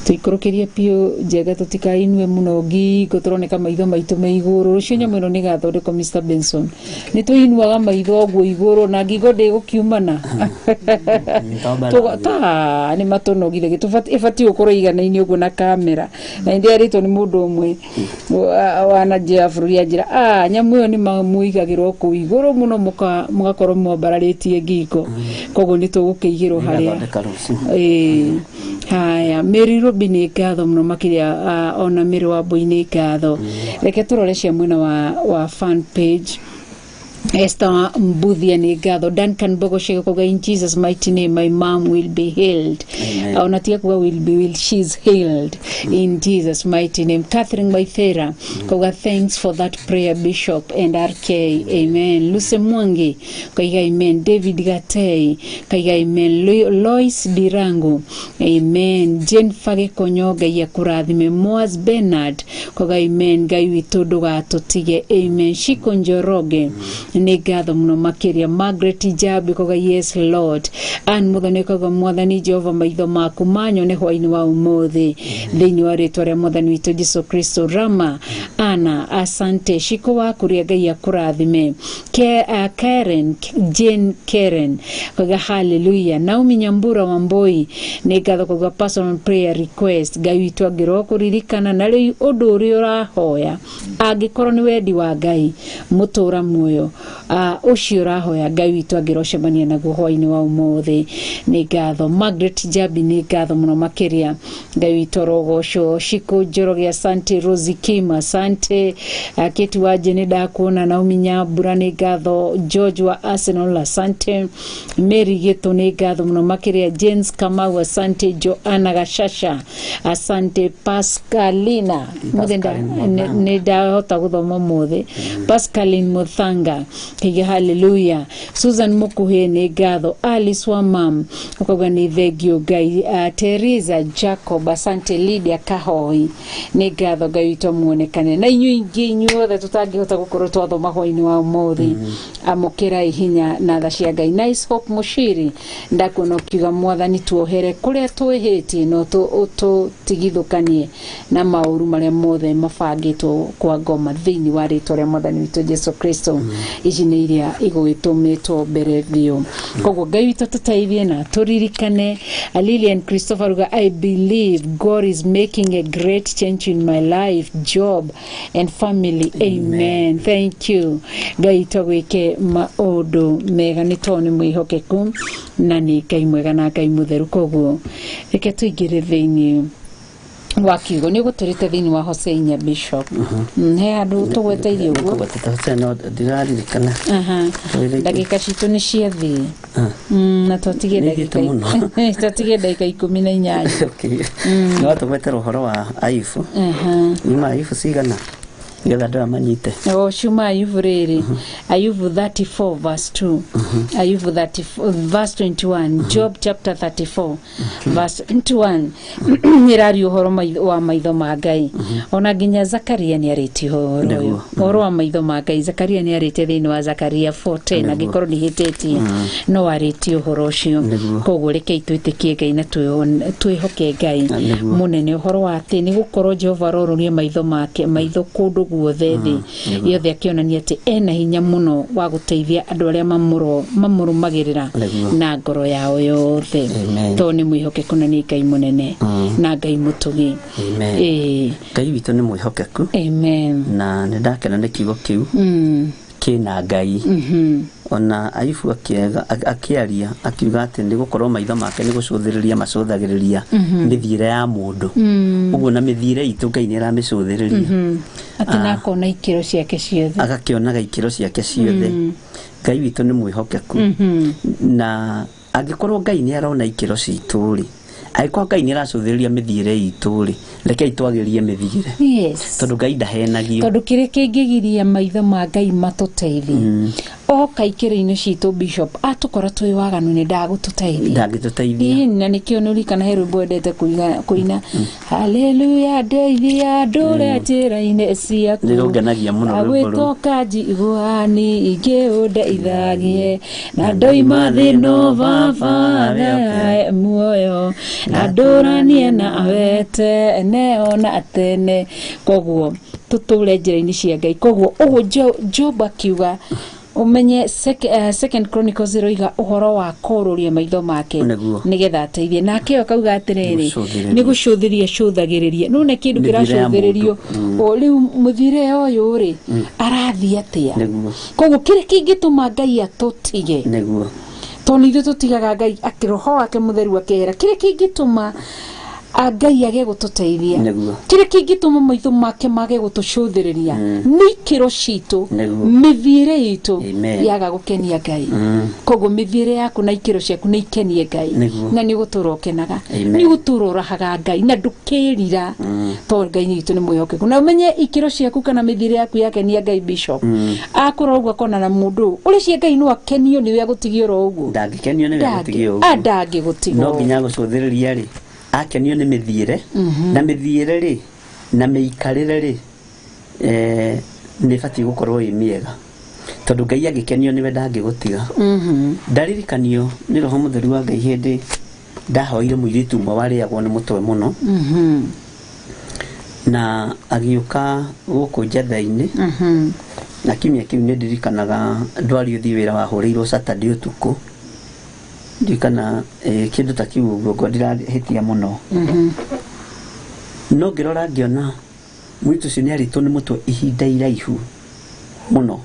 [SPEAKER 3] tuikurukiria pio Njega tutikainwe muno ngingo turoneka maitho maitu me iguru rucio nyamwino ni gathondeko Mr Benson ni tuinuaga maitho guo iguru na ngingo ndigukiumana ta ni matonogire gitubati ukoro igana-ini uguo na kamera na ndi arito ni mundu umwe wana njia bururi njira nyamu iyo ni mamuigagirwo ku iguru muno mugakorwo mwabararitie ngingo koguo ni tugukigirwo haria haya Mary Robi ni ngatho muno makiria ona Mary wa Boy ni ngatho reke turore cia mwena wa fan page Esther Mbuthia ni ngatho Duncan Bogoshego koga in Jesus mighty name my mom will be healed onatia kuwa will be healed she's healed in Jesus mighty name. Catherine Waithera koga thanks for that prayer Bishop and RK amen. Lucy Mwangi koga amen. David Gatei koga amen. Lois Dirango amen. Jane Fage Konyoga ya kurathime. Moaz Bernard koga amen. Ngai witu nduga tutige amen. Shiko Njoroge nĩ ngatho mũno makĩria. Margaret Jabi koga yes Lord an mũthoni koga mwathani Jehova maitho maku manyone hwainĩ wa ũmũthĩ thĩinĩ wa rĩtwa rĩa mwathani witũ Jesu Kristo. Rama Ana asante shiko wa kuria Ngai akũrathime. Karen Jane Karen koga hallelujah. Naomi Nyambura Wamboi nĩ ngatho koga personal prayer request. Ngai witũ angĩroa kũririkana na rĩu ũndũ ũrĩa ũrahoya angĩkorwo nĩ wendi wa Ngai mũtũra muoyo ũcio ũrahoya Ngai witũ angĩrocemania naguo hwainĩ wa ũmũthĩ. Nĩ ngatho. Margaret Jabi nĩ ngatho mũno makĩria. Ngai witũ arogocwo. Shiko Njoroge asante. Rosie Kim asante. Keti wa Jene ndakuona. Naomi Nyambura nĩ ngatho. George wa Arsenal asante. Mary Gĩtũ nĩ ngatho mũno makĩria. James Kamau asante. Joanna Gashasha asante. Pascalina nĩ ndahota gũthoma mũthĩ. Pascaline Muthanga kiga hallelujah. Susan Mukuhe nĩ ngatho. Alice Wamam ukoga nĩ thengio Ngai. Teresa Jacob asante. Lydia Kahoi nĩ ngatho Ngai witũ muonekane na inyuĩ ingĩ inyuothe tũtangĩhota gũkorwo twathoma hwainĩ wa ũmũthĩ amũkĩra hinya na tha cia Ngai. Nice Hope Mushiri ndakuona ukiuga mwathani tuohere kũrĩa twĩhĩtie no tũtigithũkanie na maũru marĩa mothe mabangĩtwo kwa ngoma thĩinĩ wa rĩtwa rĩa mwathani witũ Jesu Kristo. Ici nĩ iria igũgĩtũmĩtwo mbere biũ. Koguo Ngai witũ tũteithie na tũririkane. Lilian Christopher uga I believe God is making a great change in my life, job and family. Amen. Thank you. Ngai tũgwĩke maũndũ mega nĩ tondũ nĩ mwĩhokeku na nĩ Ngai mwega na Ngai mũtheru. Koguo reke tũingĩre thĩinĩ wa kiugo nĩ gũtũrĩte thĩinĩ wa Hosea Bishop. He andũ tũgweteire ũguo
[SPEAKER 2] ndiraririkana
[SPEAKER 3] ndagĩka citũ nĩ cia thĩ na tũtige ndagĩka 18
[SPEAKER 2] no tũgwetera ũhoro wa Ayubu. Nĩma Ayubu cigana getha ndamanyite
[SPEAKER 3] shuma Ayubu rĩrĩ Ayubu 34 verse 2 Ayubu 34 verse 21 Job chapter 34 verse 21 nĩrari ũhoro wa maitho ma Ngai. Ona nginya Zakaria nĩ arĩtie ũhoro wa maitho ma Ngai. Zakaria nĩ arĩtie thĩinĩ wa Zakaria 4:10 angĩkorwo ndihĩtĩtie no arĩtie ũhoro ũcio. Koguo rekei twĩtĩkie Ngai na twĩhoke Ngai mũnene. Ũhoro wa atĩ nĩ gũkorwo Jehova aroruria maitho make maitho kũndũ guothe thĩ yothe akĩonania atĩ ena hinya mũno wa gũteithia andũ arĩa mamũrũmagĩrĩra na ngoro yao yothe. To nĩ mwĩhokeku na nĩ Ngai mũnene na Ngai mũtũgi.
[SPEAKER 2] Ngai witũ nĩ mwĩhokeku.
[SPEAKER 3] Amen.
[SPEAKER 2] Na nĩ ndakena nĩ kiugo kĩu kĩna Ngai. Ona Ayubu akĩaria akiuga atĩ nĩ gũkorwo maitho make nĩ gũcũthĩrĩria macũthagĩrĩria mĩthiĩre ya mũndũ. Ũguo na mĩthiĩre itũ Ngai nĩ aramĩcũthĩrĩria atĩ nakona ikĩro ciake ciothe agakĩonaga ikĩro ciake ciothe. Ngai witũ nĩ mwĩhokeku na angĩkorwo Ngai nĩ arona ikĩro citũ rĩ aiko Ngai nĩ aracũthĩrĩria mĩthiĩre itũ rĩ rekei twagĩrie mĩthiĩre. Tondũ Ngai ndahenagio. Tondũ kĩrĩa kĩngĩgiria maitho ma Ngai matũteithie oka ikĩro-inĩ citũ Bishop atũkora twĩ waganu nĩ ndagĩtũteithia. Na nĩkĩo nĩ ũrikana he rwĩmbo endete kũina haleluya ndeithia ndũre njĩra-inĩ ciaku nĩrũngenagia mũno rwĩmbo rũu. Agwĩtoka njiguani ingĩũndeithagie na ndoima thĩno baba muoyo na ndũranie na awete neona atene. Koguo tũtũre njĩra-inĩ cia Ngai. Koguo ũguo Job akiuga umenye second Chronicles iroiga ũhoro wa kũrũria maitho make nĩgetha ateithie. Nake akauga atĩrĩrĩ nĩ gũcũthĩria cũthagĩrĩria no nĩ kĩndũ kĩracũthĩrĩrio rĩu mũthire ũyũ rĩ arathiĩ atĩa. Koguo kĩrĩa kĩngĩtũma Ngai atũtige tondũ ithuĩ tũtigaga Ngai akĩroho wake mũtheru akehera. Kĩrĩa kĩngĩtũma Ngai age gũtũteithia kĩrĩa kĩngĩtũma maitho make mage gũtũcũthĩrĩria nĩ ikĩro citũ mĩthiĩre itũ yaga gũkenia Ngai. Koguo mĩthiĩre yaku na ikĩro ciaku nĩ ikenie Ngai na nĩ gũtũra ũkenaga nĩ gũtũra ũrahaga Ngai na ndũkĩrira tondũ Ngai witũ nĩ mwĩhokeku. Na ũmenye ikĩro ciaku kana mĩthiĩre yaku yakenia Ngai Bishop akora ũguo akona na mũndũ ũrĩa cia Ngai no akenio nĩ agũtigio ro ũguo ndangĩkenio nĩ agũtigio ũguo ndangĩgũtigwo no nginya gũcũthĩrĩria rĩ akenio nĩ mĩthiĩre na mĩthiĩre rĩ na mĩikarĩre rĩ nĩ batiĩ gũkorwo ĩ mĩega. tondu Ngai agikenio niwe ndangigutiga ndaririkanio ni roho mutheru wa Ngai hindi ndahoire muiritu mwe wariagwo ni mutwe muno na agiuka guku njatha-ini na kimia kiu ni ndirikanaga ndwari uthi wira wahurirwo Saturday utuku ndikana kindu ta kiu uguo ndirahitia muno no ngirora ngiona mwitu ucio ni aritwo ni mutwe ihinda iraihu muno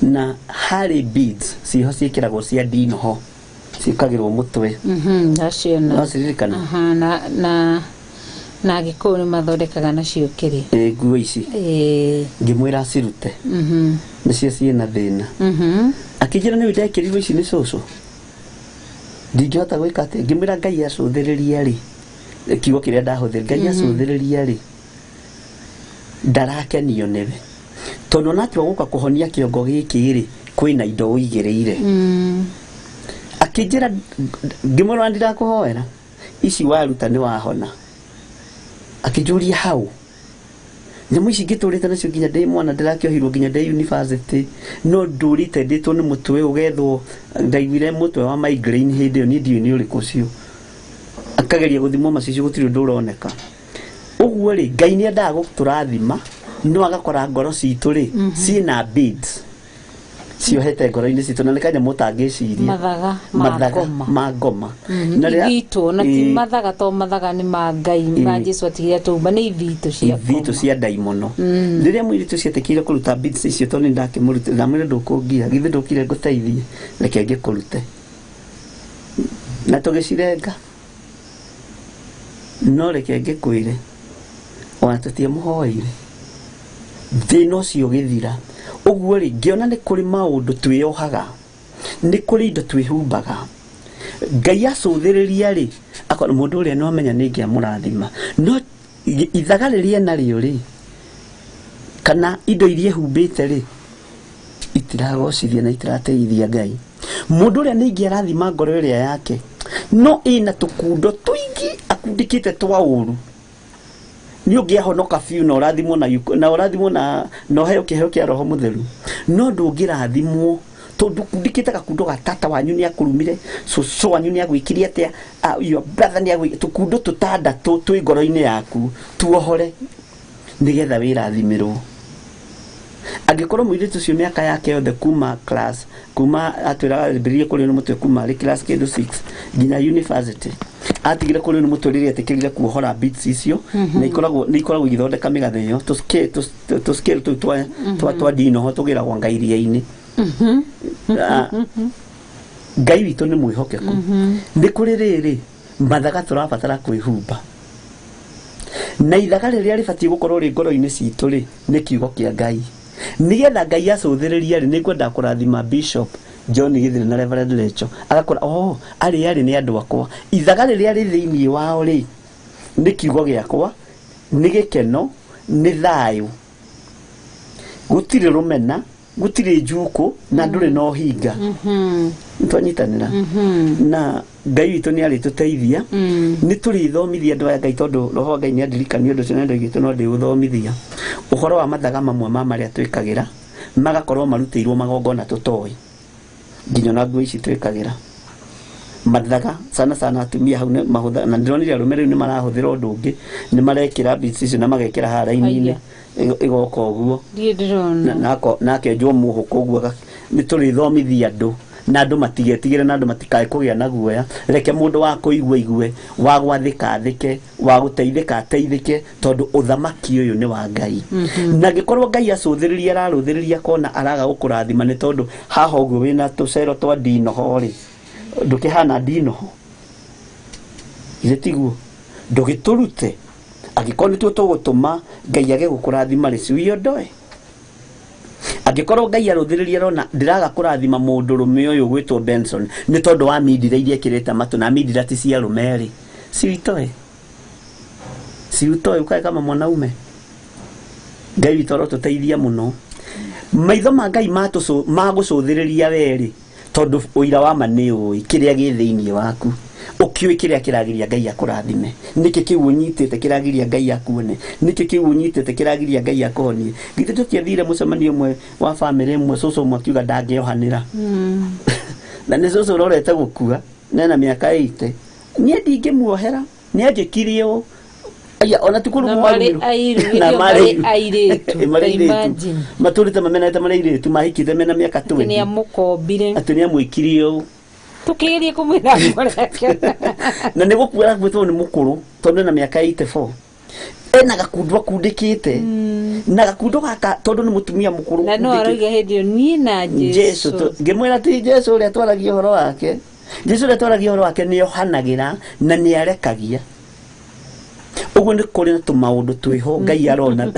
[SPEAKER 2] na hari beads ciho ciikiragwo cia ndinoho cikagirwo mutwe
[SPEAKER 3] ndaciona na gikuyu ni mathondekaga nacio kiri
[SPEAKER 2] nguo ici ngimwira cirute nicio ciina thina akijira ni ndekiriwo ici ni cucu ndingihota gwika ati ngimwira Ngai acuthiriria ri kiugo kiria ndahuthira Ngai acuthiriria ri ndarakenio niwe tondu natwe guka kuhonia kiongo giki ri kwina indo uigireire akijira ngimwira ndirakuhoera ici waruta ni wahona akijuria hau nyamu ici ngiturite nacio nginya ndi mwana ndirakiohirwo nginya ndi university no ndurite nditwo ni mutwe ugethwo ndaiguire mutwe wa migraine hindi yo ni ndio ni uriku cio akageria guthimwo macicio gutiri undu uroneka uguo ri Ngai ni endaga guturathima no agakora ngoro citu ri ciina beads ciohete ngoro-ini citu na nikanya mutangiciria mathaga ma ngoma
[SPEAKER 3] na ithito na ti mathaga to mathaga ni ma Ngai ma Jesu atigira tumba ni ithito
[SPEAKER 2] cia daimono riria mwiritu cietekire kuruta beads icio to ni ndakimurute na mwire ndukungia githi ndukire nguteithie reke ngikurute na tugicirenga no reke ngikwire ona tutie muhoire thina ucio githira uguo ri ngiona ni kuri maundu twiohaga ni kuri indo twihumbaga Ngai acuthiriria ri akona mundu uria no menya ni ngia murathima no ithaga riria nario ri kana indo iria humbite ri itiragocithia na itirateithia Ngai mundu uria ni ngia rathima ngoro iria yake no ina tukundo tuingi akundikite twa uru ni ungiahonoka fiu na urathimwo na no heo kiheo kia roho mutheru no ndungirathimwo tondu kundikite gakundo gatata wanyu ni akurumire so wanyu ni agwikiria atia your brother ni agwi tukundo tutandatu twi ngoro-ini yaku tuohore nigetha wirathimirwo angikorwo mwiritu cio miaka yake yothe kuma atwiraga birie kuri no mutwe kuma ri class kindu 6 nginya university atigire kuri no mutwe riria atikirire kuohora beats icio ni ikoragwo igithondeka migathe yo to scale twa dino ho tugira gwa Ngai iria-ini Ngai witu ni mwihokeku ni kuri riri mathaga turabatara kwihumba na ithaga riria ribati gukorwo ri ngoro-ini citu ri ni kiugo kia Ngai nigetha Ngai acuthiriria ri nigwenda kurathima Bishop John Githiri na Reverend Lecho agakora ari ni andu akwa ithaga riria ri thiini wao ri ni kiugo giakwa ni gikeno ni thayu gutiri rumena gutiri njuku na nduri no hinga twanyitanira na Ngai witu ni ari tuteithia ni turithomithia andu aya Ngai tondu roho Ngai ni andirikania undu cio nendo gitu no ndi uthomithia uhoro wa mathaga mamwe ma maria twikagira magakorwo marutirwo magongona tutoi nginya na nguo ici twikagira mathaga sana atumia hau mahutha na ndironi ria rumere ni marahuthira undu ungi ni marekira beads icio na magekira haraini igoka uguo nake njo muhuko uguo ni turithomithia andu na andu matigetigire na andu matikae kugia na guoya reke mundu wa kuigua igue wa gwathika thike wa guteithika ateithike tondu uthamaki uyu ni wa Ngai na gikorwo Ngai acuthiriria araruthiriria kona araga gukurathima ni tondu haha uguo wina tucero twa ndino hori ndukihana ndino ho itiguo ndugiturute agikorwo tu tugutuma Ngai age gukurathima ricio iondoe agikorwo Ngai aruthiriria rona ndiraga kurathima mundu rume uyu gwitwo Benson ni tondu wa mindira iria kireta matu na mindira ti cia rumeri siutoe ukae kama mwanaume Ngai witoro tuteithia muno maitho ma Ngai magucuthiriria weri tondu uira wa ma ni ui kiria gi thiini waku
[SPEAKER 4] ukiwe kiria kiragiria Ngai akurathime niki kiu unyitete kiragiria Ngai akuone niki kiu unyitete kiragiria Ngai akonie githe tutiathire mucemanio mwe wa family mwe soso mwakiuga ndangiohanira na ni soso rorete gukua nena miaka 80 nie ndingimuohera ni anjikirio aya ona tukuru mwaru na mari
[SPEAKER 3] airetu imagine
[SPEAKER 4] maturite mamenete mariretu mahikite mena miaka 20
[SPEAKER 3] ni amukombire
[SPEAKER 4] atuni amwikirio
[SPEAKER 3] tukirie kumwira
[SPEAKER 4] na nĩ gũkuĩra gwĩtwo nĩ mũkũrũ tondũ na mĩaka 84 ena gakundu akundĩkĩte na gakundu gaka tondũ nĩ mũtumia mũkũrũ
[SPEAKER 3] na no aroiga hĩndĩ niĩ na Jesu
[SPEAKER 4] ngĩmwĩra ti Jesu ũrĩa twaragia ũhoro wake Jesu ũrĩa twaragia ũhoro wake nĩ ohanagĩra na nĩ arekagia ũguo nĩ kũrĩ na tũmaũndũ twĩho Ngai arona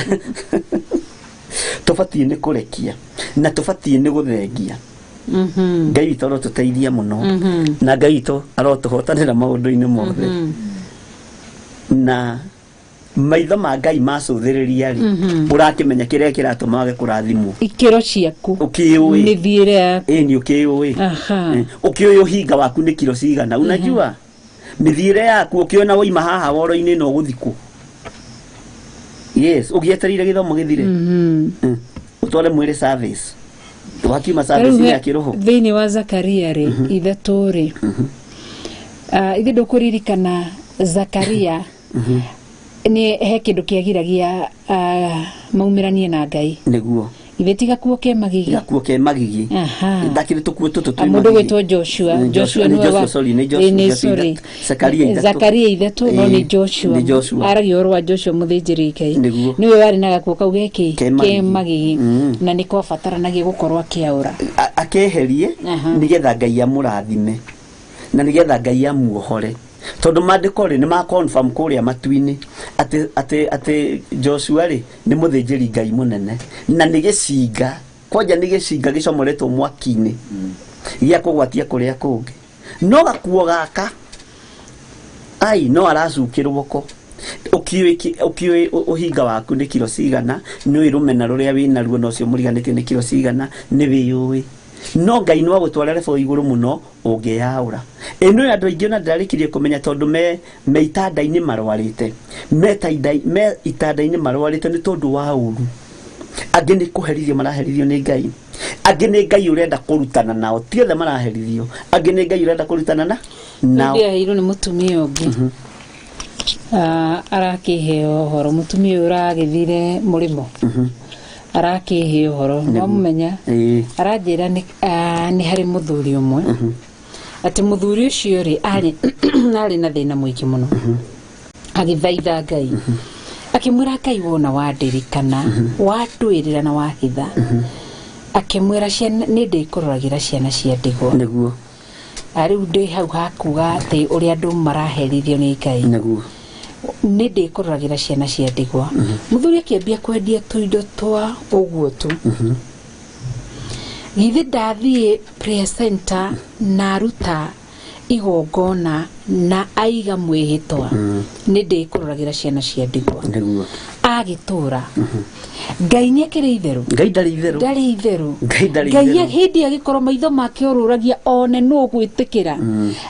[SPEAKER 4] tũbatiĩ nĩ kũrekia na tũbatiĩ nĩ gũthengia Ngai witũ arotũteithia mũno na Ngai witũ arotũhotanĩra maũndũ-inĩ mothe na maitho ma Ngai macũthĩrĩria rĩ ũrakĩmenya kĩrĩa kĩratũma wage kũrathimwo
[SPEAKER 3] ikĩro ciaku
[SPEAKER 4] ũkĩũĩ
[SPEAKER 3] mĩthiĩre yaku
[SPEAKER 4] nĩ ũkĩũĩ ũkĩũĩ ũhinga waku nĩ kiro cigana unajua mĩthiĩre yaku ũkĩona woima haha woro-inĩ no gũthikwo yes ũgĩetereire gĩthomo gĩthire ũtware mwĩrĩ service wakiuma service ya kiroho
[SPEAKER 3] thĩinĩ wa Zakaria rĩ ithatũ rĩ ithe ndũkũririkana Zakaria nĩ he kĩndũ kĩagiragia maumĩranie na Ngai
[SPEAKER 4] nĩguo
[SPEAKER 3] ithe tiga kuo ke magigi
[SPEAKER 4] ndakĩrĩ tũkuo tũtũ twĩ
[SPEAKER 3] mũndũ gwĩtwo Joshua nĩ Zakaria ithatũ no nĩ Joshua aragia ũhoro wa Joshua mũthĩnjĩri Ngai nĩwe warĩ na gakuo kau geke ke magigi na nĩ kwabataranagia gũkorwo akĩaũra
[SPEAKER 4] akeherie nĩgetha Ngai amũrathime na nĩgetha Ngai amuohore tondu maandĩko rĩ nĩ ma confirm kũrĩa matu-inĩ atĩ Joshua rĩ nĩ mũthĩnjĩri Ngai mũnene na nĩ gĩcinga kwanja nĩ gĩcinga gĩcomoretwo mwaki-inĩ gĩa kũgwatia kũrĩa kũngĩ no gakuo gaka no aracukĩrwo ko ũkĩũĩ ũhinga waku nĩ kiro cigana nĩ rũmena rũrĩa wĩna ruo no cio mũriganĩtie nĩ kiro cigana nĩ wĩyũĩ no Ngai no agũtwara level igũrũ mũno ũngĩyaũra ĩno andũ aingĩ na ndarĩkirie kũmenya tondũ me itanda-inĩ marwarĩte me itanda-inĩ marwarĩte nĩ tondũ wa ũru angĩ nĩ kũherithio maraherithio nĩ Ngai angĩ nĩ Ngai ũrenda kũrutana nao ti othe maraherithio angĩ nĩ Ngai ũrenda kũrutana nao
[SPEAKER 3] ndio nĩ mũtumia ũngĩ arakĩheo ũhoro mũtumia ũragĩthire mũrĩmo arakĩhe ũhoro wamũmenya aranjĩra nĩ harĩ mũthuri ũmwe atĩ mũthuri ũcio rĩ arĩ na thĩna mũingĩ mũno agĩthaitha Ngai akĩmwĩra Ngai wona wandirikana watwĩrĩra na wahitha akĩmwĩra nĩ ndĩkũroragĩra ciana cia ndigwa
[SPEAKER 4] nĩguo
[SPEAKER 3] rĩu ndĩ hau hakuga atĩ ũrĩa andũ maraherithio nĩ Ngai
[SPEAKER 4] nĩguo
[SPEAKER 3] nĩ ndĩkũroragĩra ciana cia ndigwa mũthuri akĩambia kwendia tũindo twa ũguo tu githĩ ndathiĩ prayer center na aruta igongona na aiga mwĩhĩtwa nĩ ndĩkũroragĩra ciana cia ndigwa agĩtũra Ngai nĩ akĩrĩ itherũ
[SPEAKER 4] Ngai ndarĩ itherũ
[SPEAKER 3] Ngai hĩndĩ agĩkorwo maitho make ũrũragia one no gwĩtĩkĩra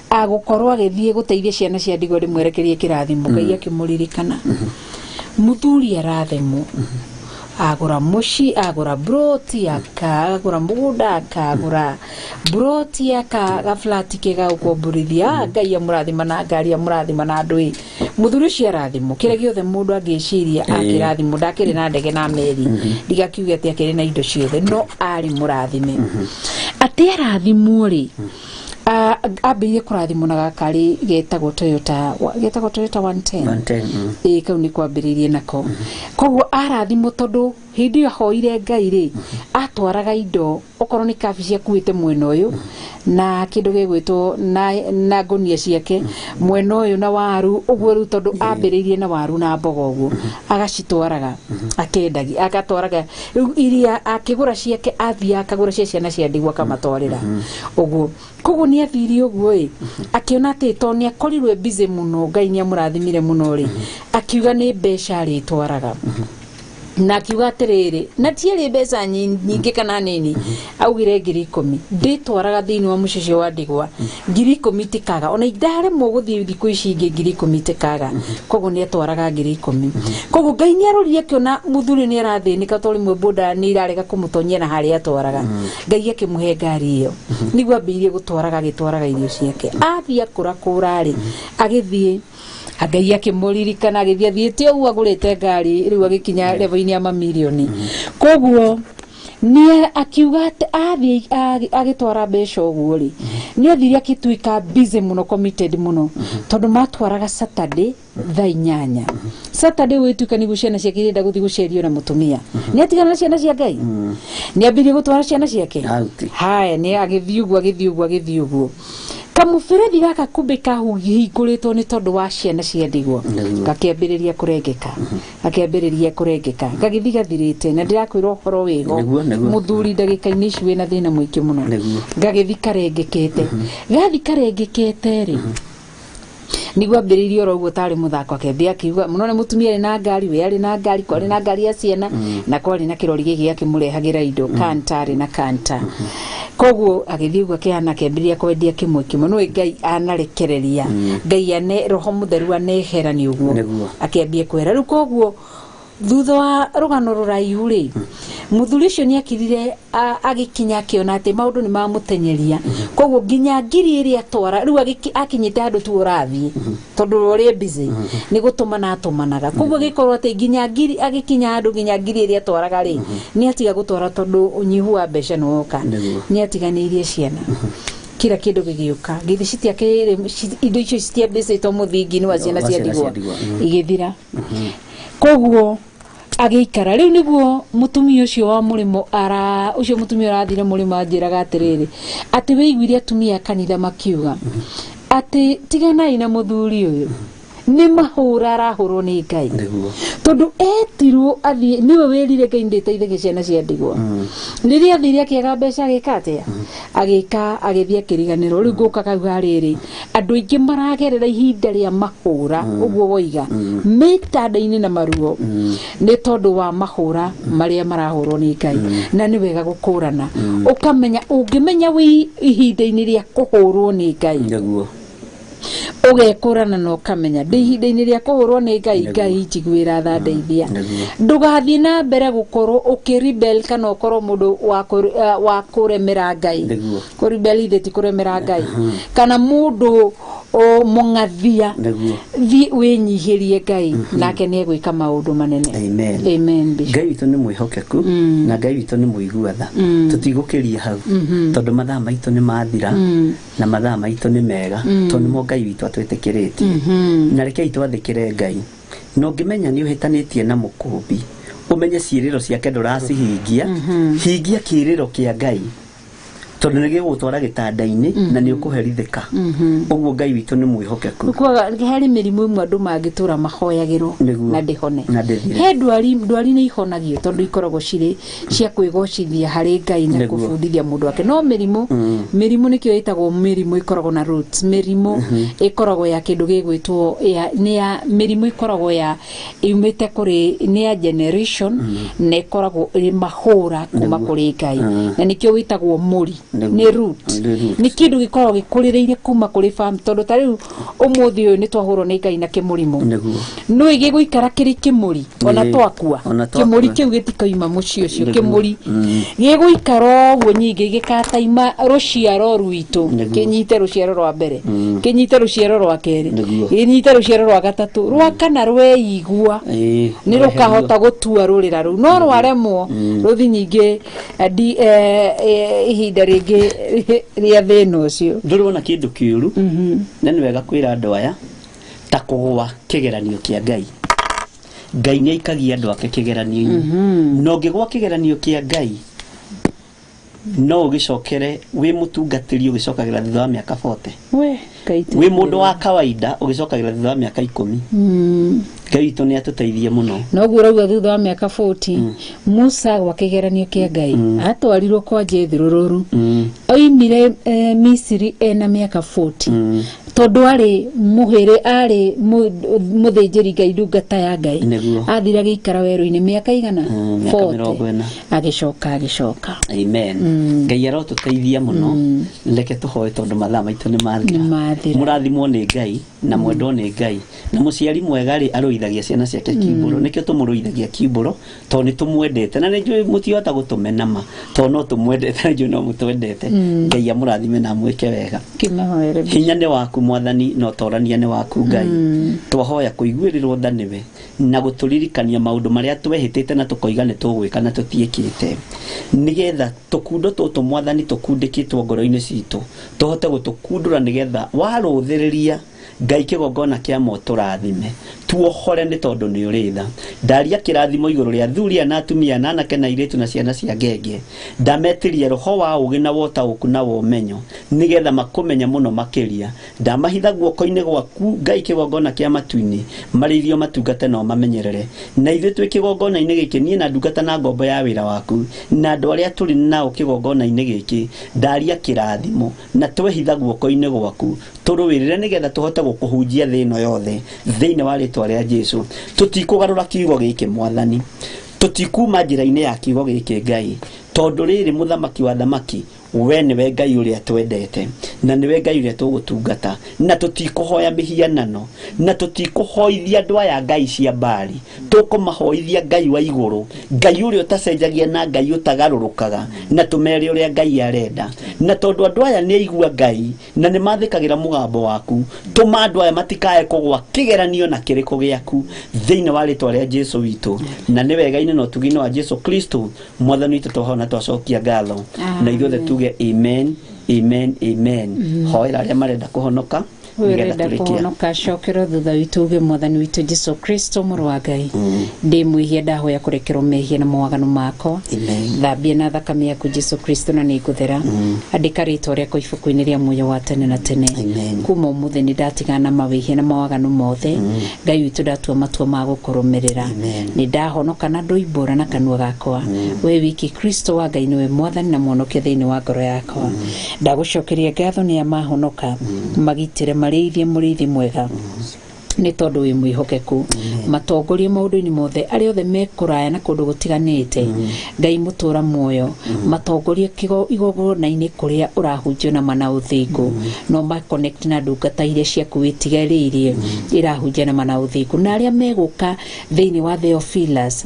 [SPEAKER 3] agũkorwo agĩthiĩ gũteithia ciana cia ndigwa rĩmwerekerie kĩrathimo Ngai akĩmũririkana mũthuri arathemwo agũra mũci agũra broti akagũra mũgũnda akagũra broti gaflati kega ũkomborithia Ngai amũrathima na ngari amũrathima na andũ mũthuri ũcio arathimwo kĩrĩa gĩothe mũndũ angĩciria akĩrathimwo ndakĩrĩ na ndege na meri ndigakiuge atĩ akĩrĩ na indo ciothe no arĩ mũrathime atĩ arathimwo rĩ ambĩire kũrathimwo na gakari getagwo Toyota 110 kau nĩ kwambĩrĩirie nako koguo arathimwo tondũ hĩndĩ ĩyo ahoire Ngai rĩ atwaraga indo okorwo nĩ kabici akuĩte mwena ũyũ na kĩndũ gĩgwĩtwo na ngonia ciake mwena ũyũ na waru ũguo rĩu tondũ ambĩrĩirie na waru na mboga ũguo agacitwaraga akendagia agatwaraga rĩu iria akĩgũra ciake athiĩ akagũra cia ciana cia ndigwa akamatwarĩra ũguo koguo nĩ athiri ũguo akĩona atĩ to nĩ akorirwe busy mũno Ngai nĩ amũrathimire mũno rĩ akiuga nĩ mbeca rĩtwaraga na kiuga atiriri na tiere mbeca nyingi kana nini augire 10,000 nditwaraga thiini wa mucicio wa ndigwa 10,000 tikaga ona idare mo guthii thiku ici ingi 10,000 tikaga koguo ni atwaraga 10,000 koguo Ngai ni arorire kiona muthuri ni arathinika tori mwe boda ni irarega kumutonyera hari atwaraga Ngai akimuhe ngari iyo niguo ambirie gutwaraga irio ciake athia kura ri agithie Ngai akimuririkana agithia thiete ugu agurite ngari riu agikinya level-ini ya mamilioni koguo ni akiuga athi agitwara mbeca uguo ri ni athire akituika busy muno committed muno tondu matwaraga Saturday thaa 8 Saturday wituika ni guciana ciake irenda guthi gucerio na mutumia ni atigana na ciana cia Ngai ni ambirie gutwara ciana ciake haya ni agithii uguo kamuberethi gaka kumbe kahingũrĩtwo nĩ tondu wa ciana cia ndigwa gakiambĩrĩria kũrengeka gagĩthi gathirĩte na ndĩrakwĩra ũhoro wĩho mũthuri ndagĩka-inĩ ici wĩna thĩna mũingĩ mũno gagĩthi karengekete rĩ niguo ambĩrĩirie oro ũguo tarĩ mũthako akĩambia akiuga mũno nĩ mũtumia arĩ na ngari we arĩ na ngari kwarĩ na ngari ya ciana na kwarĩ na kĩrori gĩkĩ akĩmũrehagĩra indo kanta arĩ na kanta koguo agĩthiĩ ũguo akĩhana akĩambĩrĩria kwendia kĩmwe no Ngai anarekereria Ngai ane roho mũtheru aneherani ũguo akĩambia kwera rĩu koguo thutha wa rugano rũraihu rĩ muthuri ũcio ni akirire agikinya akiona ati maundu ni mamũtenyeria koguo nginya ngiri ĩrĩa atwara rĩu akinyite handũ tu ũrathie tondu ũrĩa busy ni gũtũmana atumanaga koguo gikorwo ati nginya ngiri agikinya handũ nginya ngiri ĩrĩa atwaraga rĩ ni atiga gũtwara tondu ũnyihu wa mbeca nĩ woka ni atiganĩirie ciana kira kĩndũ gĩgĩũka githi citiakĩrĩ indo icio citiambĩcĩtwo mũthingi-inĩ wa ciana cia ndigwa igĩthira koguo agĩikara rĩu niguo mutumia ũcio wa mũrĩmo ũcio mutumia ũrathire mũrĩmo anjĩraga atĩrĩrĩ atĩ wĩiguire atumia kanitha makiuga atĩ tiganai na mũthuri ũyũ nĩ mahũra arahũrwo nĩ Ngai tondu etirwo athie niwe wĩrire Ngai ndĩteithagia ciana cia ndigwa rĩrĩa athire akĩaga mbeca agĩka atĩa agĩthiĩ akĩriganĩrwo rĩu ngũka kauga rĩrĩ andũ aingĩ maragerera ihinda rĩa mahũra ũguo woiga mĩtanda-inĩ na maruo nĩ tondu wa mahũra marĩa marahũrwo nĩ Ngai na nĩ wega gũkũrana ũkamenya ũngĩmenya wĩ ihinda-inĩ rĩa kũhũrwo nĩ Ngai ugekũrana no kamenya ihinda-inĩ rĩa kũhũrwo nĩ Ngai njiguĩra tha ndeithia ndũgathiĩ na mbere gũkorwo ũkĩrebel kana ũkorwo mũndũ wa kũremera Ngai kũrebelithĩti kũremera Ngai kana mũndũ mũng'athia wĩnyihĩrie Ngai nake nĩ egwĩka maũndũ manene amen
[SPEAKER 2] Ngai witũ nĩ mwĩhokeku na Ngai witũ nĩ mũigua tha tũtigũkĩria hau tondu mathaa maitũ nĩ mathira na mathaa maitũ nĩ mega tondu mo Ngai witũ atwĩtĩkĩrĩtie na rekei twathĩkĩre Ngai no ngĩmenya nĩ ũhĩtanĩtie na mũkũmbi ũmenye ciĩrĩro ciake ndũracihingia hingia kĩrĩro kĩa Ngai tondu nĩ gĩgũtwara gĩtanda-inĩ na nĩ ũkũherithĩka ũguo Ngai witũ nĩ mwĩhokeku
[SPEAKER 3] harĩ mĩrimũ ĩmwe andũ mangĩtũra mahoyagĩrwo na ndĩhone he ndwari nĩ ihonagio tondu ikoragwo cirĩ cia kwĩgocithia harĩ Ngai na kũbundithia mũndũ wake no mĩrimũ nĩkĩo ĩtagwo mĩrimũ ikoragwo na roots mĩrimũ ĩkoragwo ya kĩndũ gĩgwĩtwo mĩrimũ ikoragwo ya yumĩte kũrĩ nĩ ya generation na ĩkoragwo ĩrĩ mahũra kuma kũrĩ Ngai na nĩkĩo wĩtagwo mũri nĩ root nĩ kĩndũ gĩkoragwo gĩkũrĩrĩire kuma kũrĩ farm tondu ta rĩu ũmũthĩ ũyũ nĩ twahũrwo nĩ Ngai na kĩmũrimũ no gĩgũikara kĩrĩ kĩmũri ona twakua kĩmũri kĩu gĩtikaima mũciĩ ũcio kĩmũri gĩgũikara ũguo nyingĩ gĩkataima rũciaro rwitũ kĩnyite rũciaro rwa mbere kĩnyite rũciaro rwa kerĩ kĩnyite rũciaro rwa gatatũ rwa kana rweigua nĩ rũkahota gũtua rũrĩra rũu no rwaremwo rũthi nyingĩ ihinda rĩngĩ rĩa thĩna ũcio
[SPEAKER 2] ndũrona kĩndũ kĩũru na nĩ wega kwĩra andũ aya ta kũgũa kĩgeranio kĩa Ngai Ngai nĩ aikagia andũ ake kĩgeranio-inĩ no ngĩgũa kĩgeranio kĩa Ngai no ũgĩcokere wĩ mũtungatĩri ũgĩcokagĩra thutha wa mĩaka 40 wĩ mũndũ wa kawaida ũgĩcokagĩra thutha wa mĩaka 10 Ngai to nä atũteithie mũno.
[SPEAKER 3] Noguo rauga thutha wa mĩaka 40 Musa gwa kĩgeranio kĩa Ngai atwarirwo kwa Jethro rũru oimire Misiri ena mĩaka 40 tondu ari muhire ari muthĩnjĩri Ngai ndungata ya Ngai athira gĩikara werũ-inĩ mĩaka igana 40 agĩcoka.
[SPEAKER 2] Amen. Ngai arotũteithia mũno. Reke tũhoe tondu mathaa maitũ nĩ mathira. Mũrathimwo nĩ Ngai na mwendwo nĩ Ngai na mũciari mwega rĩ arũithagia ciana ciake kiumbũro. Nĩkĩo tũmũrũithagia kiumbũro tondũ nĩ tũmwendete na nĩnjũĩ mũtihota gũtũmena ma tondũ no tũmwendete nĩnjũĩ no mũtwendete. Ngai amũrathime na mwĩke wega. Hinya nĩ waku Mwathani no torania nĩ waku Ngai. Twahoya kũiguĩrĩrwo tha nĩwe na gũtũririkania maũndũ marĩa twehĩtĩte na tũkoiga nĩ tũgwĩka na tũtiĩkĩte, nĩgetha tũkundo tũtũ Mwathani tũkundĩkĩtwo ngoro-inĩ citũ tũhote gũtũkundũra, nĩgetha warũthĩrĩria Ngai kĩgongona kĩa mo tũrathime tuohore nĩ tondũ nĩ ũrĩ tha. Ndaria kĩrathimo igũrũ rĩa athuri na atumia na anake na airĩtu na ciana cia ngenge. Ndametirie roho wa ũgĩ na wotaũku na womenyo nĩgetha makũmenya mũno makĩria. Ndamahitha guoko-inĩ gwaku Ngai kĩgongona kĩa matu-inĩ marĩithio matungate no mamenyerere. Na ithuĩ twĩ kĩgongona-inĩ gĩkĩ niĩ na ndungata na ngombo ya wĩra waku na andũ arĩa tũrĩ nao kĩgongona-inĩ gĩkĩ, ndaria kĩrathimo na twehitha guoko-inĩ gwaku tũrũwĩrĩre nĩgetha tũhote gũkũhunjia thĩ ĩno yothe thĩinĩ wa rĩtwa rĩa Jesũ. Tũtikũgarũra kiugo gĩkĩ Mwathani, tũtikuma njĩra-inĩ ya kiugo gĩkĩ Ngai, tondũ rĩrĩ mũthamaki wa thamaki we nĩwe Ngai ũrĩa twendete na nĩwe Ngai ũrĩa tũgũtungata, na tũtikũhoya mĩhianano na tũtikũhoithia andũ aya Ngai cia Baali, tũkũmahoithia Ngai wa igũrũ, Ngai ũrĩa ũtacenjagia na Ngai ũtagarũrũkaga, na tũmere ũrĩa Ngai arenda. Na tondũ andũ aya nĩ aigua Ngai na nĩ mathĩkagĩra mũgambo waku, tũma andũ aya matikae kũgwa kĩgeranio na kĩrĩko gĩaku thĩinĩ wa rĩtwa rĩa Jesũ witũ, na nĩ wega-inĩ na ũtugi-inĩ wa Jesũ Kristo Mwathani witũ tũhoya na twacokia ngatho na ithuothe tuge amen, amen, amen. Hoera arĩa marenda kũhonoka
[SPEAKER 3] Wĩrenda kũhonoka cokero thutha witũ uge Mwathani witũ Jesũ Kristo mũrũ wa Ngai, ndĩ mwĩhia ndahoya kũrekerwo mehia na mawaganu makwa, thambia na thakame yaku Jesũ Kristo na nĩ ngũthera, andĩka rĩtwa rĩakwa ibuku-inĩ rĩa muoyo wa tene na tene. Kuma ũmũthĩ nĩ ndatigana na mawĩhia na mawaganu mothe, Ngai witũ ndatua matua ma gũkũrũmĩrĩra, nĩ ndahonoka na ndũimbũra na kanua gakwa, we wiki Kristo wa Ngai nĩwe Mwathani na mwonokia thĩinĩ wa ngoro yakwa. Ndagũcokeria ngatho nĩ amahonoka magitĩre mũrĩithi mwega nĩ tondũ wĩ mwĩhokeku, matongorie maũndũ-inĩ mothe arĩa othe mekũraya na kũndũ gũtiganĩte, Ngai mũtũra muoyo matongorie igongona-inĩ kũrĩa ũrahunjio na mana ũthingu, no ma connect na ndungata iria ciaku wĩtigarĩirie irahunjia na mana ũthingu, na arĩa megũka thĩinĩ wa Theophilus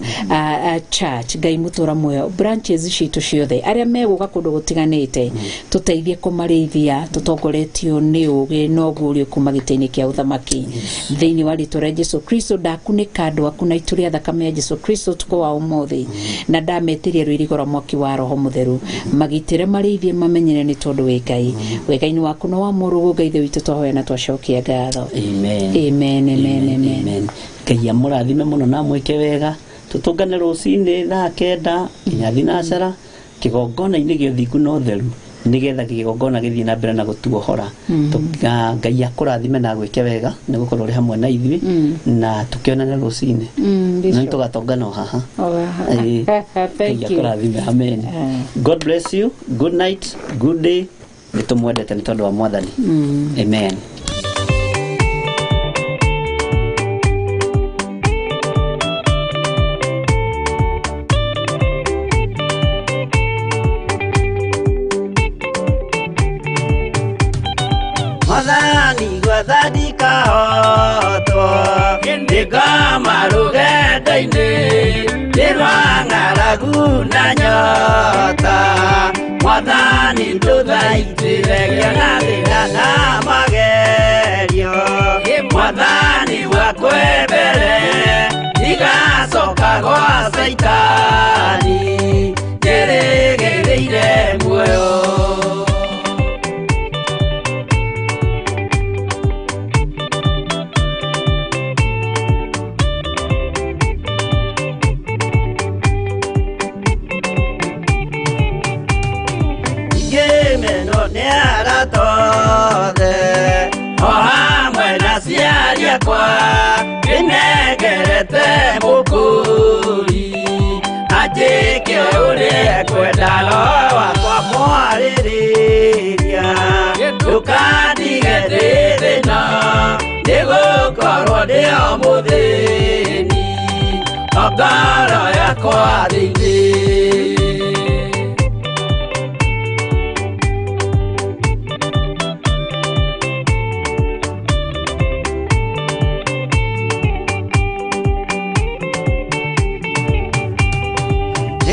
[SPEAKER 3] church, Ngai mũtũra muoyo branches citũ ciothe arĩa megũka kũndũ gũtiganĩte, tũteithie kũmarĩithia tũtongoretio nĩ ũgĩ na ũguũrio kuma gĩtĩ-inĩ kĩa ũthamaki thĩinĩ wa rĩtwa rĩa Jesũ Kristo. Ndakunĩka andũ aku na itu rĩa thakame ya Jesũ Kristo tuko wa ũmũthĩ, na ndametiria rũirigo rwa mwaki wa Roho Mũtheru, magitĩre marĩithie mamenyere nĩ tondũ wĩ Ngai, wega-inĩ waku no wa mũrũgũ Ngai thĩ witũ twahoya na twacokia ngatho. Amen, amen, amen.
[SPEAKER 2] Ngai amũrathime mũno na mwĩke wega, tũtũngane rũcinĩ thaa 9 nginya thinacara kĩgongona-inĩ gĩa ũthingu na ũtheru, nĩgetha kĩgongona gĩthiĩ na mbere na gũtuohora. Ngai akũrathime na gwĩke wega nĩ gũkorwo ũrĩ hamwe na ithuĩ, na tũkĩonana rũcinĩ na tũgatongana o haha. Ngai akũrathime. Amen. God bless you. Good night, good day. Nĩ tũmwendete nĩ tondũ wa Mwathani. Amen.
[SPEAKER 1] Mwathani gwathani kahotwo ndĩka marũgendo-inĩ ndĩrwa ng'aragu na nyota. Mwathani ndũthaitĩre na thĩna na magerio, Mwathani wakwe mbere igacoka gwa Saitani njĩrĩgĩrĩire muoyo. O hamwe na ciari akwa ndĩnenge ndete mukuri ajike uria kwenda roho wakwa mwarĩrĩria ndukandige ndĩ thĩna nĩgũkorwo ndĩ o mũthĩni o ngoro yakwa thĩinĩ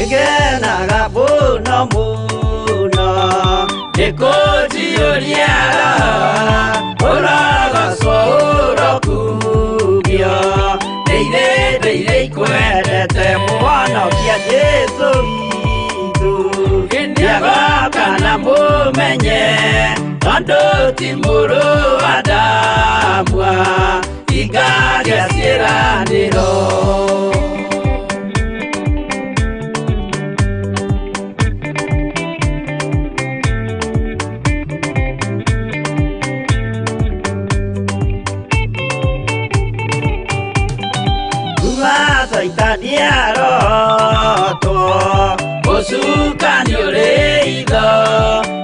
[SPEAKER 1] ngenaga muno muno nikujiuria uragacwo urokugio ndeire ikwendete mwonokia Jesu witũ ndiagoka na mumenye tondu ti mũrũ wa ndamwa ingagĩa ciĩranĩro Niarotwo mucukanio ritho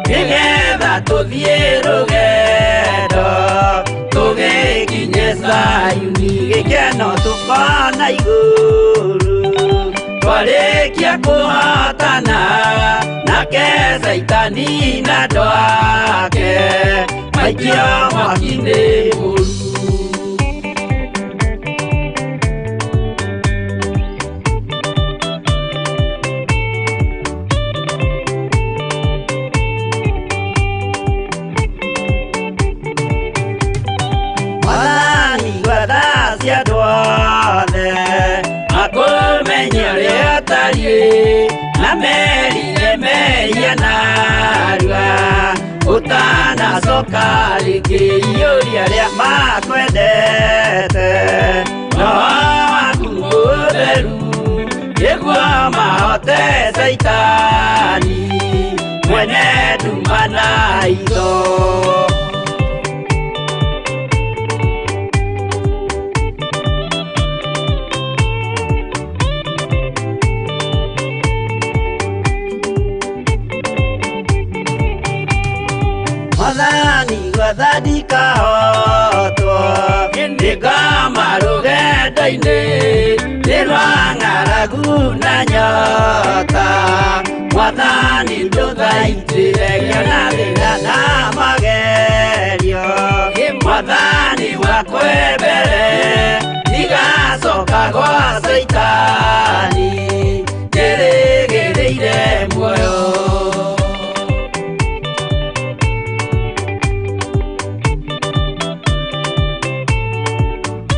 [SPEAKER 1] nigetha tuthie rugendo tugikinye Sayuni gikeno tukona iguru twarikia kuhotana nake Saitani na ndwake maikio mwaki-inĩ mũru na merire meria narua utanacoka rĩngĩ iũria rĩa makwendete no waku mũtheru nĩguo mahote Saitani mwene nduma na itho Mwathani gwathani kahotwo nĩngama rũgendo-inĩ nĩ rwa ng'aragu na nyota Mwathani ndũthaitĩre ngĩona thĩna na magerio Mwathani wakwe mbere ndigacoka gwa Saitani